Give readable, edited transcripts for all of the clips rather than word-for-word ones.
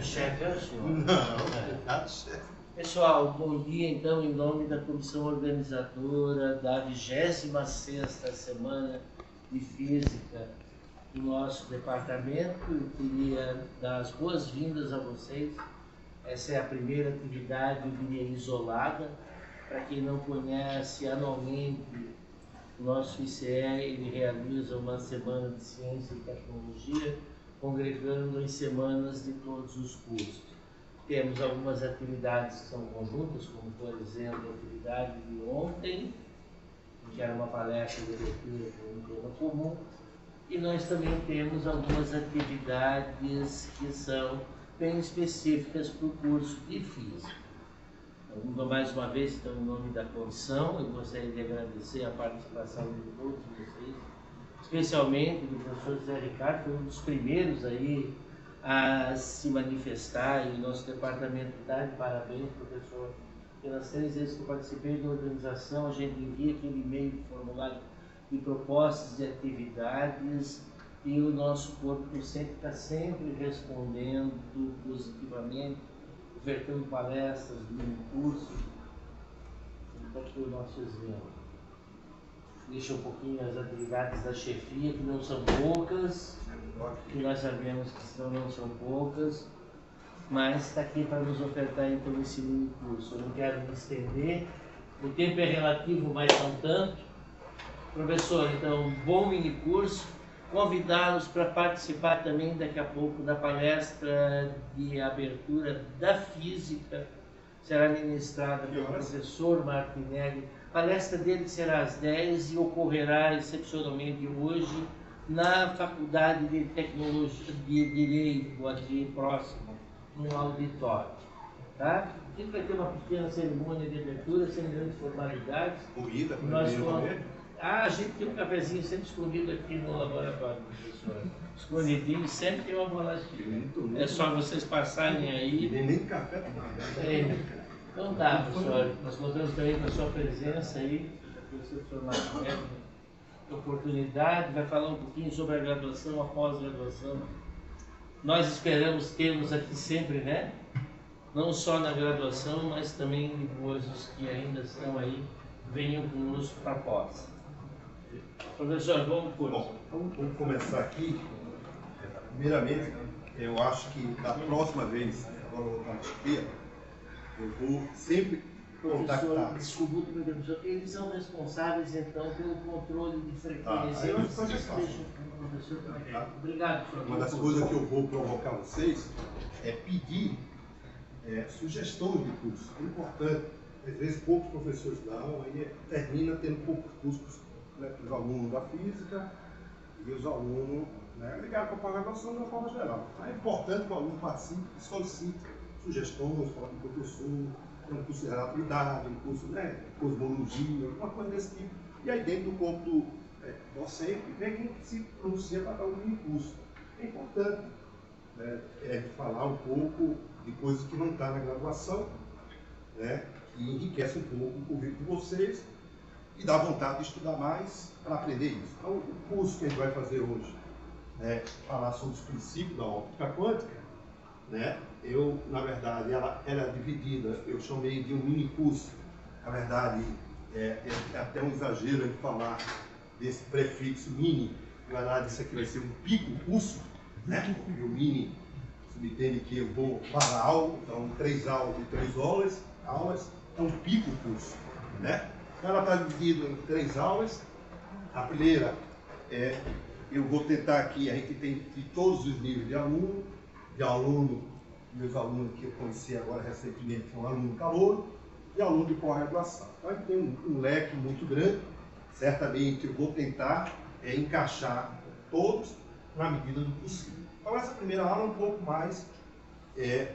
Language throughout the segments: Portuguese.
O chefe é o senhor. Não, chefe. Pessoal, bom dia então, em nome da comissão organizadora da 26ª Semana de Física do nosso departamento. Eu queria dar as boas-vindas a vocês. Essa é a primeira atividade, eu diria, isolada. Para quem não conhece, anualmente o nosso ICE ele realiza uma semana de ciência e tecnologia, congregando as semanas de todos os cursos. Temos algumas atividades que são conjuntas, como por exemplo a atividade de ontem, que era uma palestra de abertura por um tema comum, e nós também temos algumas atividades que são bem específicas para o curso de Física. Então, mais uma vez, então, em nome da comissão, eu gostaria de agradecer a participação de todos vocês, especialmente do professor Zé Ricardo, que foi um dos primeiros aí a se manifestar, e o nosso departamento dá de parabéns, professor, pelas 3 vezes que eu participei da organização. A gente envia aquele e-mail de formulário de propostas de atividades e o nosso corpo sempre está sempre respondendo positivamente, ofertando palestras, cursos. Então, aqui o nosso exemplo. Deixa um pouquinho as atividades da chefia, que não são poucas, que nós sabemos que não são poucas, mas está aqui para nos ofertar então esse mini curso. Eu não quero me estender, o tempo é relativo, mas não tanto. Professor, então, bom mini curso. Convidá-los para participar também daqui a pouco da palestra de abertura da Física, será ministrada pelo professor Martinelli. A palestra dele será às 10 e ocorrerá excepcionalmente hoje na Faculdade de Tecnologia de Direito, aqui próximo, no auditório. Tá? A gente vai ter uma pequena cerimônia de abertura, sem grandes formalidades. Comida, a gente tem um cafezinho sempre escondido aqui no laboratório, professor. Escondidinho, sempre tem uma bolachinha. É só vocês passarem aí. Nem café tomar. Então tá, professor. Nós contamos também com a sua presença aí, professor Martinelli. Oportunidade, vai falar um pouquinho sobre a graduação, a pós-graduação. Nós esperamos termos aqui sempre, né? Não só na graduação, mas também depois os que ainda estão aí, venham conosco para a pós. Professor, vamos por. Bom, vamos começar aqui. Primeiramente, eu acho que da próxima vez, agora eu vou estar na chefia, eu vou sempre contactar. Desculpa, professor, eles são responsáveis então pelo controle de frequência. Eu acho que deixa Obrigado, professor. Uma das coisas que eu vou provocar vocês é pedir sugestões de curso. É importante. Às vezes poucos professores dão, aí termina tendo poucos cursos, né, os alunos da física e os alunos, né, ligados para a graduação de uma forma geral. Então, é importante que o aluno participe e solicite sugestões, fala com o professor, um curso de relatividade, um curso de cosmologia, alguma coisa desse tipo. E aí dentro do corpo docente, vem quem se pronuncia para dar um mini curso. É importante falar um pouco de coisas que não estão na graduação, né, que enriquece um pouco o currículo de vocês e dá vontade de estudar mais para aprender isso. Então, o curso que a gente vai fazer hoje é falar sobre os princípios da óptica quântica, né? Na verdade, ela é dividida, eu chamei de um mini curso. Na verdade, é até um exagero de falar desse prefixo mini. Na verdade, isso aqui vai ser um pico curso, né? E o mini subentende que eu vou para aula, então 3 aulas de 3 aulas, é um pico curso, né? Ela está dividida em 3 aulas. A primeira eu vou tentar aqui, a gente tem de todos os níveis de aluno, meus alunos que eu conheci agora recentemente, são aluno calouro e aluno de pós-graduação. Então a gente tem um leque muito grande. Certamente eu vou tentar encaixar todos na medida do possível. Então essa primeira aula é um pouco mais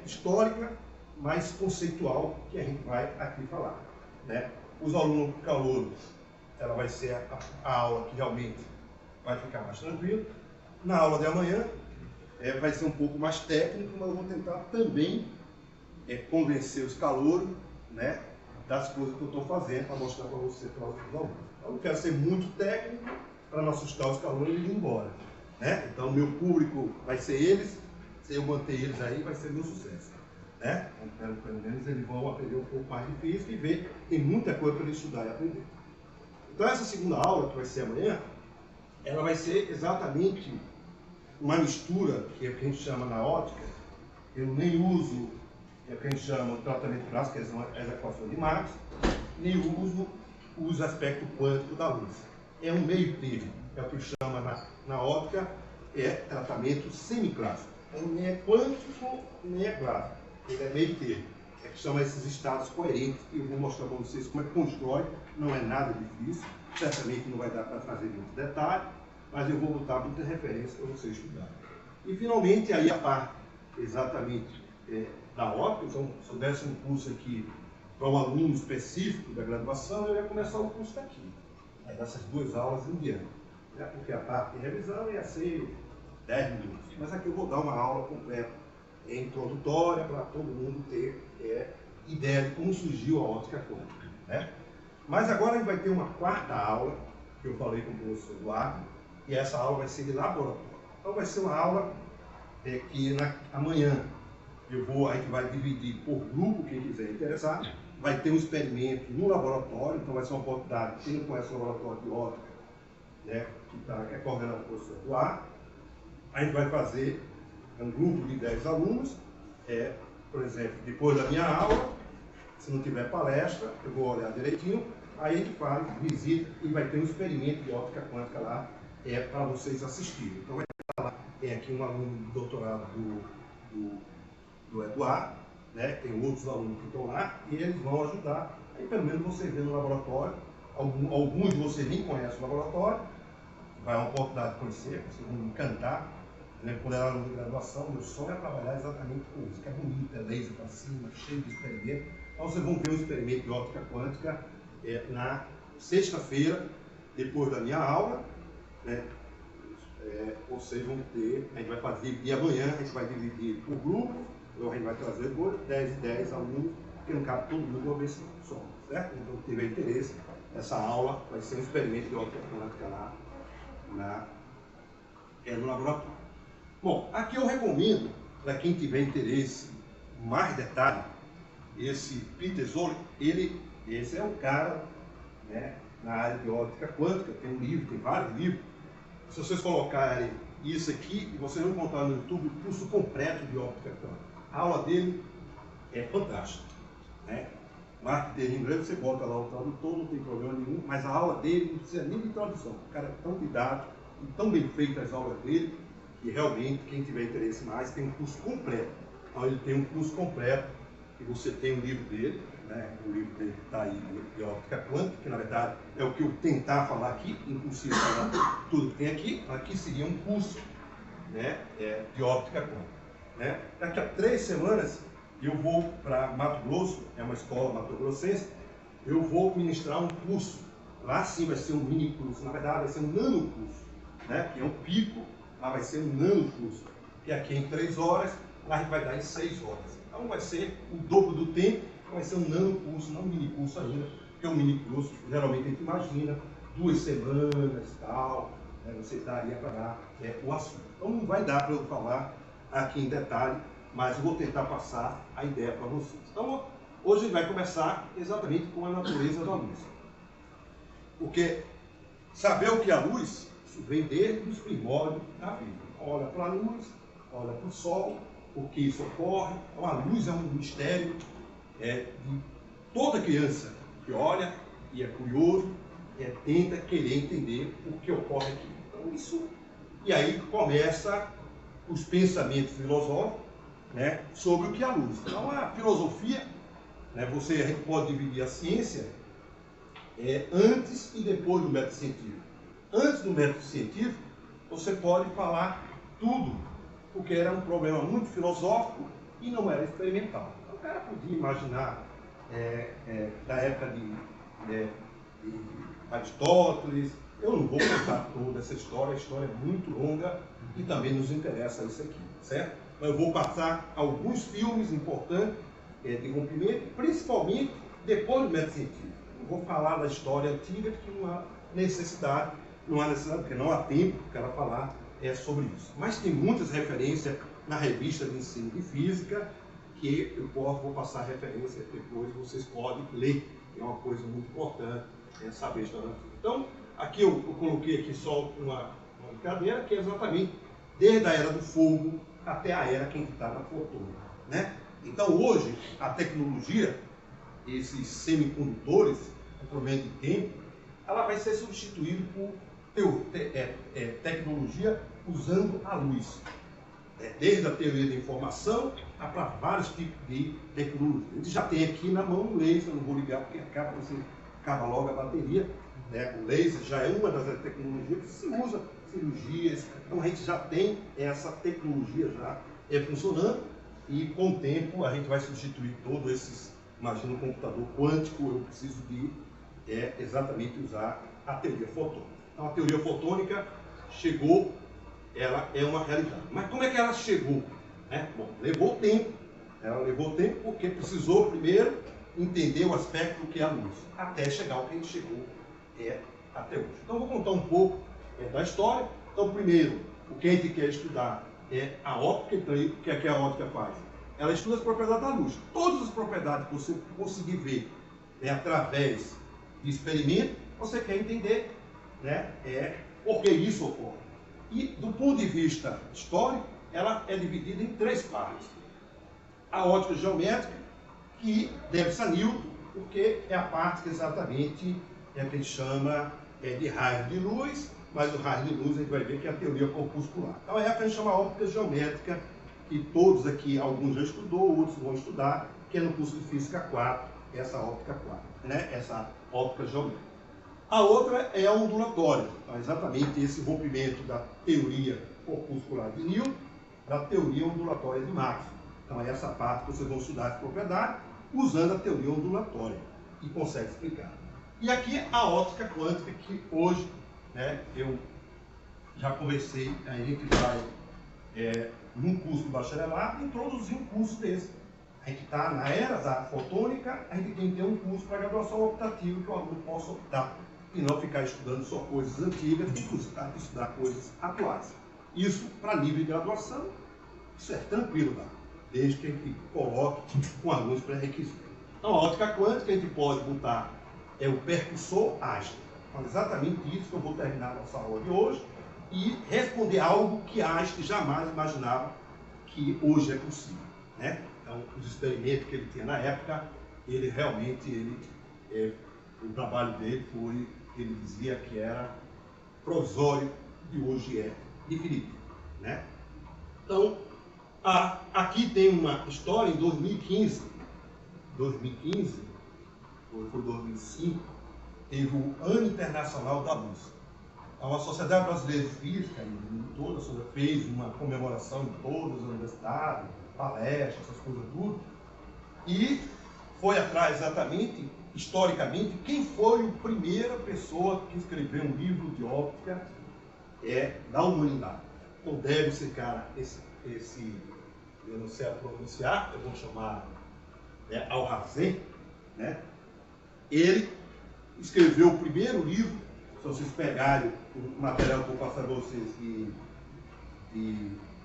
histórica, mais conceitual, que a gente vai aqui falar, né? Os alunos calouros, ela vai ser a aula que realmente vai ficar mais tranquilo. Na aula de amanhã, vai ser um pouco mais técnico, mas eu vou tentar também convencer os calouros, né, das coisas que eu estou fazendo para mostrar para você, para os alunos. Eu não quero ser muito técnico para não assustar os calouros e ir embora, né? Então, meu público vai ser eles. Se eu manter eles aí, vai ser meu sucesso. Né? Então, pelo menos eles vão aprender um pouco mais de física e ver que tem muita coisa para eles estudar e aprender. Então, essa segunda aula, que vai ser amanhã, ela vai ser exatamente uma mistura, que é o que a gente chama na ótica. Eu nem uso o que a gente chama o tratamento clássico, que são as equações de Marx, nem uso os aspectos quânticos da luz. É um meio termo, é o que chama na ótica, é tratamento semiclássico. Então, nem é quântico, nem é clássico. Ele é meio termo. É que chama esses estados coerentes, que eu vou mostrar para vocês como é que constrói. Não é nada difícil, certamente não vai dar para trazer muito detalhe, mas eu vou botar muita referência para vocês estudarem. E finalmente, aí a parte exatamente da ótica. Então, se eu desse um curso aqui para um aluno específico da graduação, eu ia começar o curso daqui, dessas duas aulas em diante. Porque a parte de revisão ia ser 10 minutos. Mas aqui eu vou dar uma aula completa, introdutória, para todo mundo ter ideia de como surgiu a ótica quântica. Né? Mas agora a gente vai ter uma quarta aula, que eu falei com o professor Eduardo, e essa aula vai ser de laboratório. Então vai ser uma aula que amanhã a gente vai dividir por grupo, quem quiser interessar, vai ter um experimento no laboratório, então vai ser uma oportunidade, quem não conhece o laboratório de ótica, né, que é coordenado pelo professor Eduardo, a gente vai fazer um grupo de 10 alunos, por exemplo, depois da minha aula, se não tiver palestra, eu vou olhar direitinho, aí a gente faz visita e vai ter um experimento de óptica quântica lá, para vocês assistirem. Então vai estar lá, aqui um aluno de doutorado do Eduardo, né? Tem outros alunos que estão lá e eles vão ajudar. Aí pelo menos você vê no laboratório, alguns de vocês nem conhecem o laboratório, vai uma oportunidade de conhecer, vocês vão encantar. Quando eu era aluno de graduação, meu sonho é trabalhar exatamente com isso, que é bonito, é laser para cima, cheio de experimento. Então vocês vão ver um experimento de óptica quântica na sexta-feira, depois da minha aula, né? Vocês vão ter, a gente vai fazer, e amanhã a gente vai dividir por grupo, então a gente vai trazer 10 e 10 alunos, porque não cabe todo mundo uma vez só, certo? Então, se tiver interesse, essa aula vai ser um experimento de óptica quântica lá no laboratório. Bom, aqui eu recomendo, para quem tiver interesse, mais detalhe, esse Peter Szolek, esse é um cara, né, na área de óptica quântica, tem um livro, tem vários livros. Se vocês colocarem isso aqui, vocês vão encontrar no YouTube o curso completo de óptica quântica. A aula dele é fantástica. Né? Marketing em inglês, você bota lá o tradutor, não tem problema nenhum, mas a aula dele não precisa nem de tradução. O cara é tão didático e tão bem feito as aulas dele, que realmente, quem tiver interesse mais, tem um curso completo. Então ele tem um curso completo, e você tem o livro dele, né? O livro dele está aí, de óptica quântica, que na verdade é o que eu tentar falar aqui, impossível falar tudo que tem aqui. Aqui seria um curso, né, de óptica quântica. Né? Daqui a 3 semanas eu vou para Mato Grosso, é uma escola mato-grossense, eu vou ministrar um curso. Lá sim vai ser um mini curso, na verdade vai ser um nano curso, né? Que é um pico, lá vai ser um nano curso. E aqui em 3 horas, lá a gente vai dar em 6 horas. Então vai ser o dobro do tempo, vai ser um nano curso, não um mini curso ainda, porque um mini curso, geralmente a gente imagina, 2 semanas e tal, né? Você daria para dar o assunto. Então não vai dar para eu falar aqui em detalhe, mas eu vou tentar passar a ideia para vocês. Então, hoje a gente vai começar exatamente com a natureza da luz. Porque saber o que é a luz, isso vem desde os primórdios da vida. Olha para a luz, olha para o sol, por que isso ocorre. Então, a luz é um mistério de toda criança que olha e é curioso, tenta querer entender o que ocorre aqui. Então, isso, e aí começa os pensamentos filosóficos, né, sobre o que é a luz. Então, a filosofia, né, a gente pode dividir a ciência antes e depois do método científico. Antes do método científico, você pode falar tudo, porque era um problema muito filosófico e não era experimental. Então, o cara podia imaginar da época de Aristóteles. Eu não vou contar toda essa história, a história é muito longa e também nos interessa isso aqui, certo? Mas eu vou passar alguns filmes importantes de rompimento, principalmente depois do método científico. Eu vou falar da história antiga, que não há necessidade, porque não há tempo para falar sobre isso. Mas tem muitas referências na revista de ensino de física, que eu vou passar referência depois, vocês podem ler. É uma coisa muito importante saber história da física. Então, aqui eu coloquei aqui só uma brincadeira, que é exatamente desde a era do fogo até a era que a gente está na fotônica, né? Então, hoje, a tecnologia, esses semicondutores, com problema de tempo, ela vai ser substituída por tecnologia usando a luz. Desde a teoria da informação para vários tipos de tecnologia. A gente já tem aqui na mão o laser, não vou ligar porque acaba logo a bateria. Né? O laser já é uma das tecnologias que se usa em cirurgias. Então a gente já tem essa tecnologia já funcionando e com o tempo a gente vai substituir todos esses. Imagina um computador quântico, eu preciso de exatamente usar a teoria fotônica. Então a teoria fotônica chegou, ela é uma realidade. Mas como é que ela chegou? Bom, levou tempo. Ela levou tempo porque precisou primeiro entender o aspecto do que é a luz, até chegar ao que a gente chegou até hoje. Então vou contar um pouco da história. Então primeiro, o que a gente quer estudar é a óptica. Então, o que é que a óptica faz? Ela estuda as propriedades da luz. Todas as propriedades que você conseguir ver através de experimento, você quer entender por que isso ocorre. E do ponto de vista histórico, ela é dividida em três partes. A ótica geométrica, que deve-se a Newton, porque é a parte que exatamente que a gente chama de raio de luz, mas o raio de luz a gente vai ver que é a teoria corpuscular. Então é a que a gente chama óptica geométrica, que todos aqui, alguns já estudou, outros vão estudar, que é no curso de Física 4, essa óptica 4, essa óptica geométrica. A outra é a ondulatória, então, exatamente esse rompimento da teoria corpuscular de Newton, da teoria ondulatória de Maxwell. Então é essa parte que vocês vão estudar as propriedades, usando a teoria ondulatória, e consegue explicar. E aqui a óptica quântica, que hoje eu já conversei, a gente vai, num curso de bacharelado, introduzir um curso desse. A gente está na era da fotônica, a gente tem que ter um curso para graduação optativa que o aluno possa optar, e não ficar estudando só coisas antigas, tem que estudar coisas atuais. Isso, para nível de graduação, isso é tranquilo, tá? Desde que a gente coloque com alguns pré-requisitos. Então, a óptica quântica, a gente pode botar o percussor Einstein. Então, exatamente isso que eu vou terminar a nossa aula de hoje e responder algo que Einstein jamais imaginava que hoje é possível. Então, os experimentos que ele tinha na época, ele realmente, o trabalho dele foi, ele dizia que era provisório e hoje é definitivo. Então, aqui tem uma história em 2015, ou foi 2005, teve o Ano Internacional da Luz. Então, a Sociedade Brasileira de Física, toda, fez uma comemoração em todas as universidades, palestras, essas coisas tudo, e foi atrás exatamente, historicamente, quem foi a primeira pessoa que escreveu um livro de óptica da humanidade. Então deve ser, cara, esse eu não sei a pronunciar, eu vou chamar Alhazen, ele escreveu o primeiro livro, se vocês pegarem o material que eu vou passar para vocês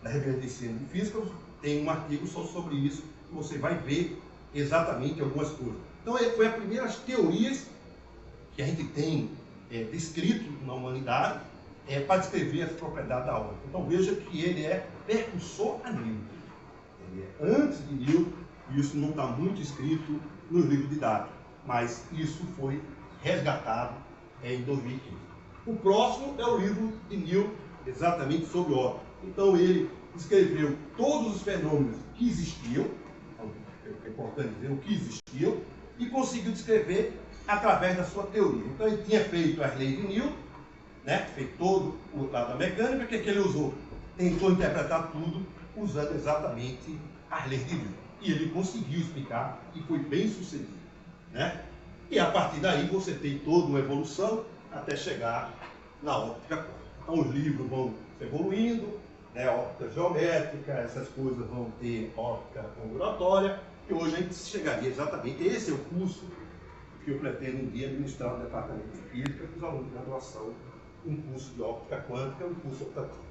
da revista de ensino de física, tem um artigo só sobre isso, que você vai ver exatamente algumas coisas. Então, foi as primeiras teorias que a gente tem descrito na humanidade para descrever as propriedades da óptica. Então, veja que ele é percussor a Newton. Ele é antes de Newton, e isso não está muito escrito nos livros didáticos, mas isso foi resgatado em 2015. O próximo é o livro de Newton, exatamente sobre óptica. Então, ele escreveu todos os fenômenos que existiam, é importante dizer o que existiam, e conseguiu descrever através da sua teoria. Então ele tinha feito as leis de Newton, feito todo o lado da mecânica, que ele usou? Tentou interpretar tudo usando exatamente as leis de Newton. E ele conseguiu explicar e foi bem sucedido. E a partir daí você tem toda uma evolução até chegar na óptica quântica. Então os livros vão evoluindo, óptica geométrica, essas coisas vão ter óptica ondulatória, e hoje a gente chegaria exatamente, esse é o curso que eu pretendo um dia administrar no departamento de física para os alunos de graduação, um curso de óptica quântica, um curso optativo.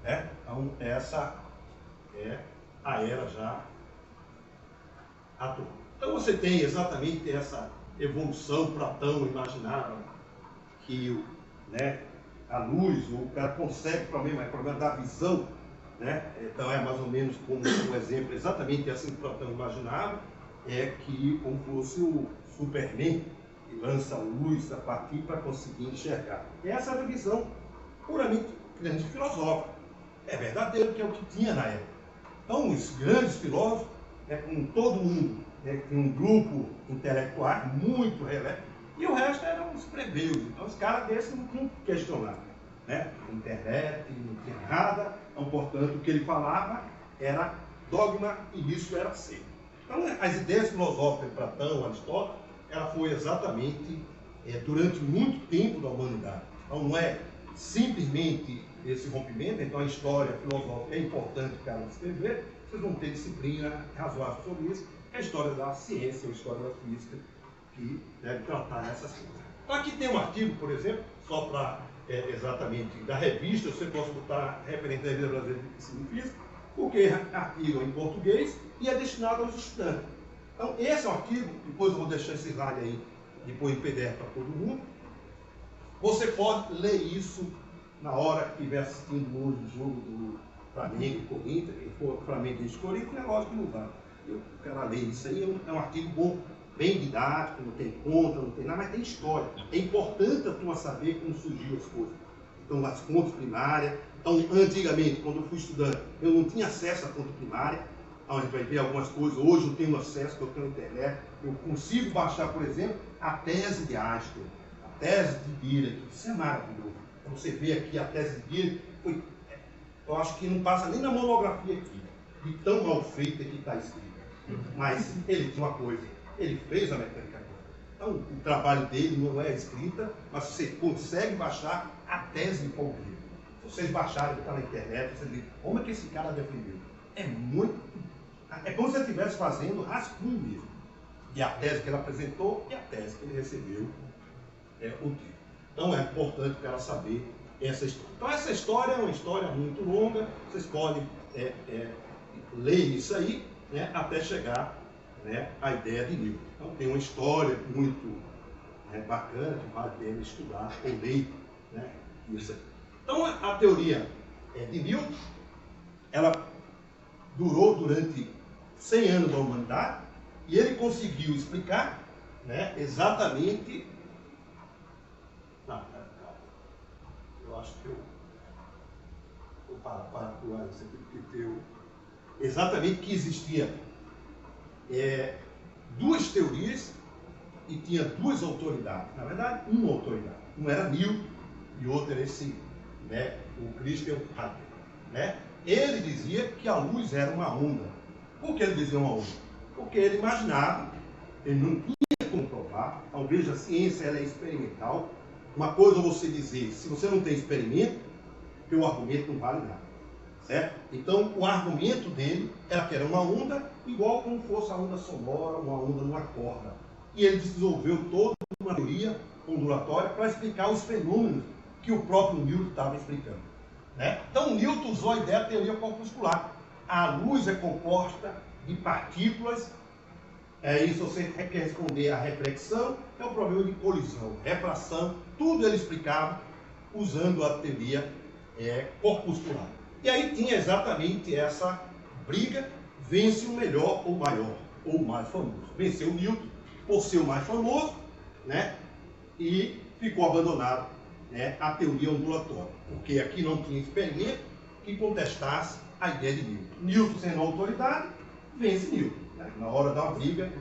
Então essa a era já atual. Então você tem exatamente essa evolução. Platão imaginava que a luz, o cara consegue, o problema da visão, então é mais ou menos como um exemplo, exatamente assim que Platão imaginava, que como fosse o Superman, que lança luz a partir para conseguir enxergar. Essa era a visão puramente filosófica. É verdadeiro que é o que tinha na época. Então os grandes filósofos, com todo mundo, tem um grupo intelectual muito relevante, e o resto eram os plebeus. Então os caras desses não tinham que questionar. Internet, não tinha nada, então, portanto, o que ele falava era dogma e isso era aceito. Então, as ideias filosóficas de Platão, Aristóteles, ela foi exatamente durante muito tempo da humanidade. Então, não é simplesmente esse rompimento. Então, a história filosófica é importante para escrever. Vocês vão ter disciplina razoável sobre isso, que é a história da ciência, a história da física, que deve tratar essas coisas. Então, aqui tem um artigo, por exemplo, só para exatamente da revista, você pode botar referente da Revista Brasileira de Ensino Físico, porque é artigo em português e é destinado aos estudantes. Então, esse é um artigo, depois eu vou deixar esse slide aí, depois em PDF para todo mundo. Você pode ler isso na hora que estiver assistindo hoje o jogo do Flamengo e Corinthians, quem for Flamengo e Corinthians, é lógico que não vai. Eu quero ler isso aí, é um artigo bom, bem didático, não tem conta, não tem nada, mas tem história. É importante a turma saber como surgiu as coisas. Então, as fontes primárias. Então, antigamente, quando eu fui estudante, eu não tinha acesso à fonte primária. Então, a gente vai ver algumas coisas. Hoje eu tenho acesso, que eu tenho internet. Eu consigo baixar, por exemplo, a tese de Einstein, a tese de Dirac. Isso é maravilhoso. Então, você vê aqui a tese de Dirac, eu acho que não passa nem na monografia aqui, de tão mal feita que está escrita. Mas ele tinha uma coisa. Ele fez a mecânica quântica. Então, o trabalho dele não é escrita, mas você consegue baixar a tese de Paul Dirac. Se vocês baixarem, está na internet, vocês veem como é que esse cara defendeu. É muito... É como se ele estivesse fazendo rascunho mesmo. E a tese que ele apresentou e a tese que ele recebeu o título. Então, é importante o cara saber essa história. Então, essa história é uma história muito longa. Vocês podem ler isso aí, até chegar a ideia de Newton. Então tem uma história muito bacana, que vale a pena estudar ou ler isso aí. Então a teoria de Newton, ela durou durante 100 anos da humanidade e ele conseguiu explicar exatamente... Não, calma. Eu acho que eu vou parar isso aqui, porque tem exatamente que existia duas teorias e tinha duas autoridades. Na verdade, uma autoridade. Um era Newton e outro era esse, o Christian Huygens. Ele dizia que a luz era uma onda. Por que ele dizia uma onda? Porque ele imaginava, ele não tinha como provar. Então veja, a ciência ela é experimental. Uma coisa é você dizer, se você não tem experimento, teu argumento não vale nada. Certo? Então, o argumento dele era que era uma onda, igual como fosse a onda sonora, uma onda numa corda. E ele desenvolveu toda uma teoria ondulatória para explicar os fenômenos que o próprio Newton estava explicando. Então, Newton usou a ideia da teoria corpuscular. A luz é composta de partículas, e se você quer responder a reflexão, é o problema de colisão, refração, tudo ele explicava usando a teoria corpuscular. E aí tinha exatamente essa briga, vence o melhor ou maior, ou o mais famoso. Venceu o Newton por ser o mais famoso, e ficou abandonado a teoria ondulatória, porque aqui não tinha experimento que contestasse a ideia de Newton. Newton sendo autoridade, vence Newton. Na hora da briga,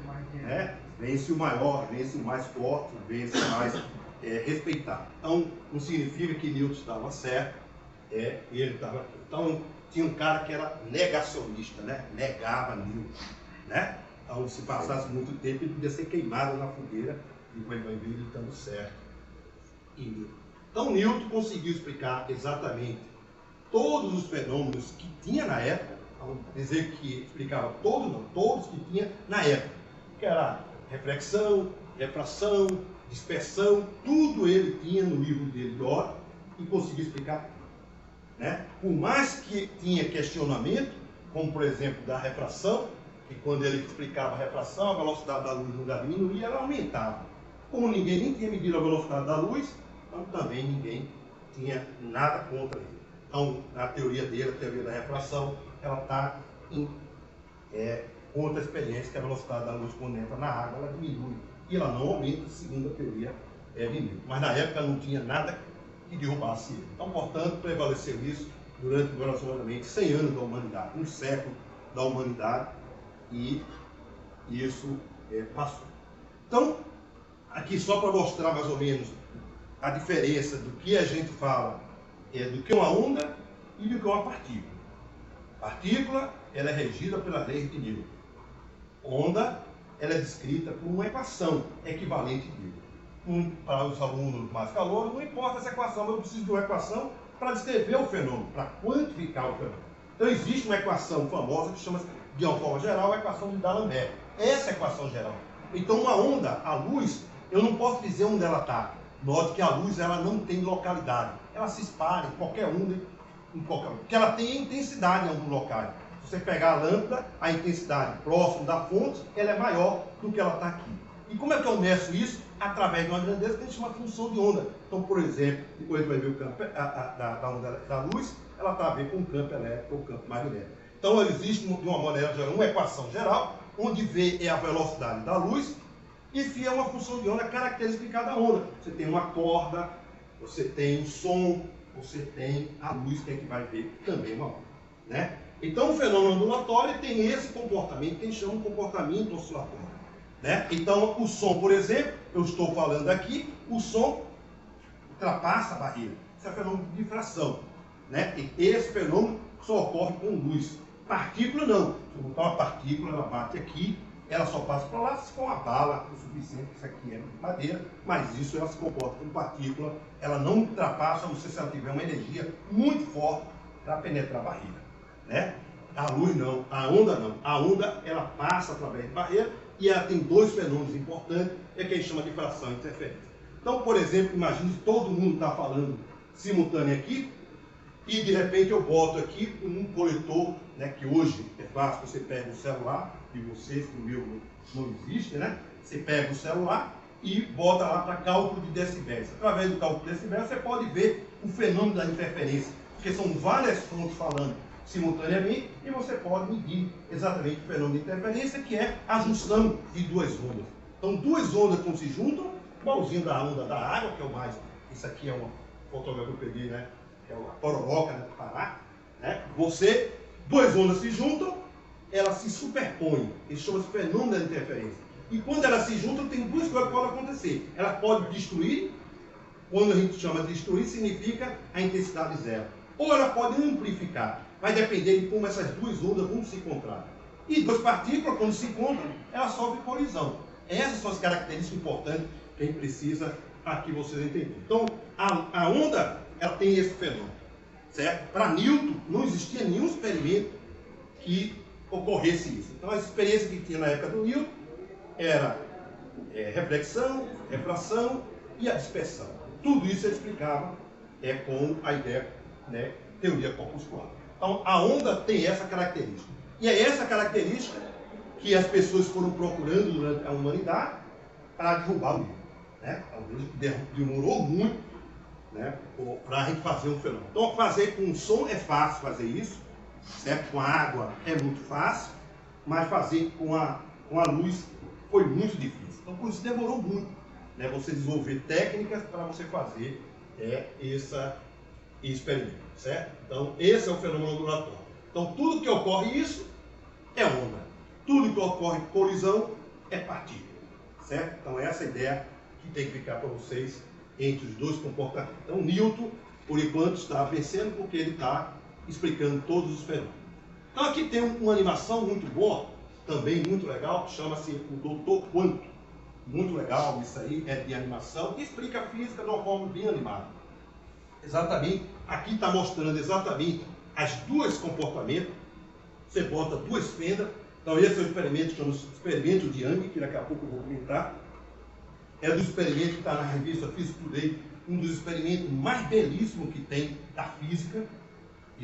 vence o maior, vence o mais forte, vence o mais respeitado. Então, não significa que Newton estava certo, ele estava... Então, tinha um cara que era negacionista, negava Newton. Então, se passasse muito tempo, ele podia ser queimado na fogueira, e vai ver ele estando certo. Então, Newton conseguiu explicar exatamente todos os fenômenos que tinha na época, vamos dizer que explicava todos, não, todos que tinha na época, que era reflexão, refração, dispersão, tudo ele tinha no livro dele de Óptica e conseguiu explicar tudo. Por mais que tinha questionamento, como por exemplo da refração, que quando ele explicava a refração, a velocidade da luz no lugar de diminuir, ela aumentava. Como ninguém nem tinha medido a velocidade da luz, então também ninguém tinha nada contra ele. Então, a teoria dele, a teoria da refração, ela está em contra a experiência que a velocidade da luz quando entra na água, ela diminui. E ela não aumenta, segundo a teoria de Newton. Mas na época não tinha nada que derrubasse ele. Então, portanto, prevaleceu isso durante aproximadamente 100 anos da humanidade, um século da humanidade, e isso passou. Então, aqui só para mostrar mais ou menos a diferença do que a gente fala do que uma onda e do que uma partícula. Partícula, ela é regida pela lei de Newton. Onda, ela é descrita por uma equação equivalente de Newton. Para os alunos mais calouros, não importa essa equação, mas eu preciso de uma equação para descrever o fenômeno, para quantificar o fenômeno. Então existe uma equação famosa que chama-se, de uma forma geral, a equação de D'Alembert. Essa é a equação geral. Então uma onda, a luz, eu não posso dizer onde ela está. Note que a luz ela não tem localidade. Ela se espalha em qualquer onda, porque ela tem intensidade em alguns locais. Se você pegar a lâmpada, a intensidade próxima da fonte, ela é maior do que ela está aqui. E como é que eu meço isso? Através de uma grandeza que a gente chama de função de onda. Então, por exemplo, depois a gente vai ver o campo da onda da luz, ela está a ver com o campo elétrico ou o campo magnético. Então, existe, de uma maneira geral, uma equação geral, onde V é a velocidade da luz, e φ é uma função de onda característica de cada onda. Você tem uma corda, você tem um som, você tem a luz, que é que vai ver também uma onda, né? Então, o fenômeno ondulatório tem esse comportamento que a gente chama de comportamento oscilatório, né? Então, o som, por exemplo, eu estou falando aqui, o som ultrapassa a barreira. Isso é fenômeno de difração, né? E esse fenômeno só ocorre com luz. Partícula não. Se eu botar uma partícula, ela bate aqui, ela só passa para lá se for uma bala o suficiente, isso aqui é madeira, mas isso ela se comporta como partícula, ela não ultrapassa, não sei se ela tiver uma energia muito forte para penetrar a barreira, né? A luz não, a onda não. A onda, ela passa através de barreira e ela tem dois fenômenos importantes, que a gente chama de difração e interferência. Então, por exemplo, imagine que todo mundo está falando simultâneo aqui, e de repente eu boto aqui um coletor, né, que hoje é fácil, você pega o celular de vocês, que o meu não existe, né? Você pega o celular e bota lá para cálculo de decibéis. Através do cálculo de decibéis você pode ver o fenômeno da interferência, porque são várias fontes falando simultaneamente e você pode medir exatamente o fenômeno de interferência, que é a junção de duas ondas. Então, duas ondas quando se juntam, igualzinho da onda da água, que é o mais... Isso aqui é uma fotografia que eu peguei, né? Que é a Pororoca, né, do Pará, né? Duas ondas se juntam, elas se superpõem. Isso chama-se fenômeno da interferência. E quando elas se juntam, tem duas coisas que podem acontecer. Ela pode destruir, quando a gente chama de destruir, significa a intensidade zero. Ou ela pode amplificar. Vai depender de como essas duas ondas vão se encontrar. E duas partículas, quando se encontram, elas sofrem colisão. Essas são as características importantes que a gente precisa aqui vocês entenderem. Então, a onda, ela tem esse fenômeno, certo? Para Newton, não existia nenhum experimento que ocorresse isso. Então, a experiência que tinha na época do Newton era reflexão, refração e a dispersão. Tudo isso ele explicava com a ideia, né, teoria corpuscular. Então, a onda tem essa característica. E é essa característica que as pessoas foram procurando durante a humanidade para derrubar o Newton, né? Talvez demorou muito, né, para a gente fazer um fenômeno. Então, fazer com som é fácil fazer isso, certo? Com a água é muito fácil, mas fazer com a luz foi muito difícil. Então, por isso demorou muito, né, você desenvolver técnicas para você fazer esse experimento, certo? Então, esse é o fenômeno ondulatório. Então, tudo que ocorre isso é onda. Tudo que ocorre colisão é partícula, certo? Então, essa é a ideia que tem que ficar para vocês entre os dois comportamentos. Então, Newton, por enquanto, está vencendo porque ele está explicando todos os fenômenos. Então, aqui tem uma animação muito boa, também muito legal, que chama-se o Doutor Quanto. Muito legal, isso aí é de animação, que explica a física de uma forma bem animada. Exatamente, aqui está mostrando exatamente as duas comportamentos. Você bota duas fendas. Então, esse é o experimento, chama-se experimento de Young, que daqui a pouco eu vou comentar. É do experimento que está na revista Physics Today, um dos experimentos mais belíssimos que tem da física.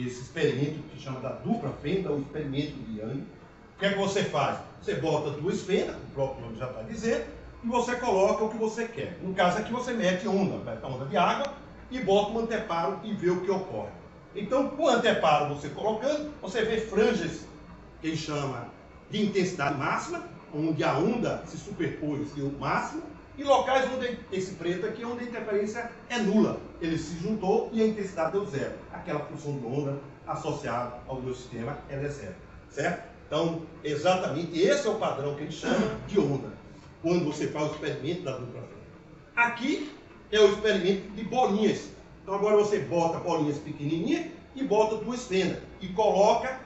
esse experimento que chama da dupla fenda, ou experimento de Young. O que é que você faz? Você bota duas fendas, o próprio nome já está dizendo, e você coloca o que você quer. No caso aqui você mete onda de água, e bota um anteparo e vê o que ocorre. Então, com o anteparo você colocando, você vê franjas, que ele chama de intensidade máxima, onde a onda se superpôs ao máximo, e locais onde esse preto aqui, onde a interferência é nula. Ele se juntou e a intensidade deu zero. Aquela função de onda associada ao meu sistema, ela é zero. Certo? Então, exatamente esse é o padrão que a gente chama de onda, quando você faz o experimento da dupla fenda. Aqui é o experimento de bolinhas. Então agora você bota bolinhas pequenininhas e bota duas fendas. E coloca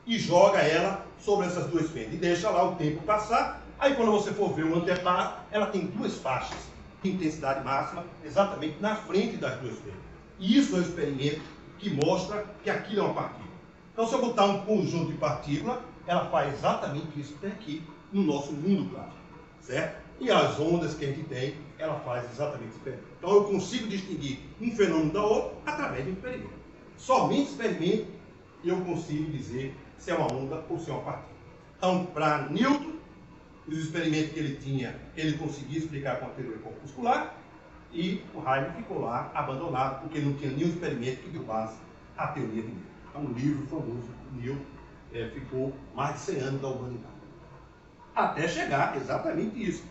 e joga ela sobre essas duas fendas. E deixa lá o tempo passar. Aí quando você for ver o anteparo, ela tem duas faixas de intensidade máxima exatamente na frente das duas fendas. E isso é o experimento que mostra que aquilo é uma partícula. Então se eu botar um conjunto de partículas, ela faz exatamente isso que tem aqui no nosso mundo plástico. Certo? E as ondas que a gente tem, ela faz exatamente isso. Então eu consigo distinguir um fenômeno da outra através de um experimento. Somente experimento eu consigo dizer se é uma onda ou se é uma partícula. Então, para Newton, os experimentos que ele tinha, ele conseguia explicar com a teoria corpuscular, e o Heisenberg ficou lá abandonado, porque não tinha nenhum experimento que deu base à teoria de Newton. Então, um livro famoso, Newton, ficou mais de 100 anos da humanidade. Até chegar exatamente isso.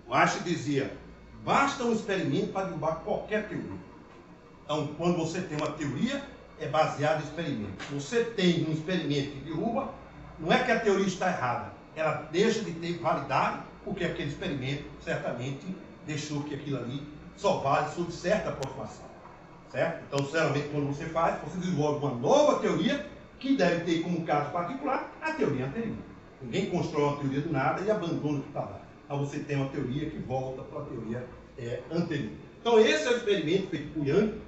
O Einstein dizia, basta um experimento para derrubar qualquer teoria. Então, quando você tem uma teoria, é baseada em experimento. Você tem um experimento que derruba, não é que a teoria está errada, ela deixa de ter validade, porque aquele experimento certamente deixou que aquilo ali só vale sob certa aproximação. Certo? Então, geralmente, quando você faz, você desenvolve uma nova teoria que deve ter como caso particular a teoria anterior. Ninguém constrói uma teoria do nada e abandona o que está lá. Então, você tem uma teoria que volta para a teoria anterior. Então, esse é o experimento feito por Young,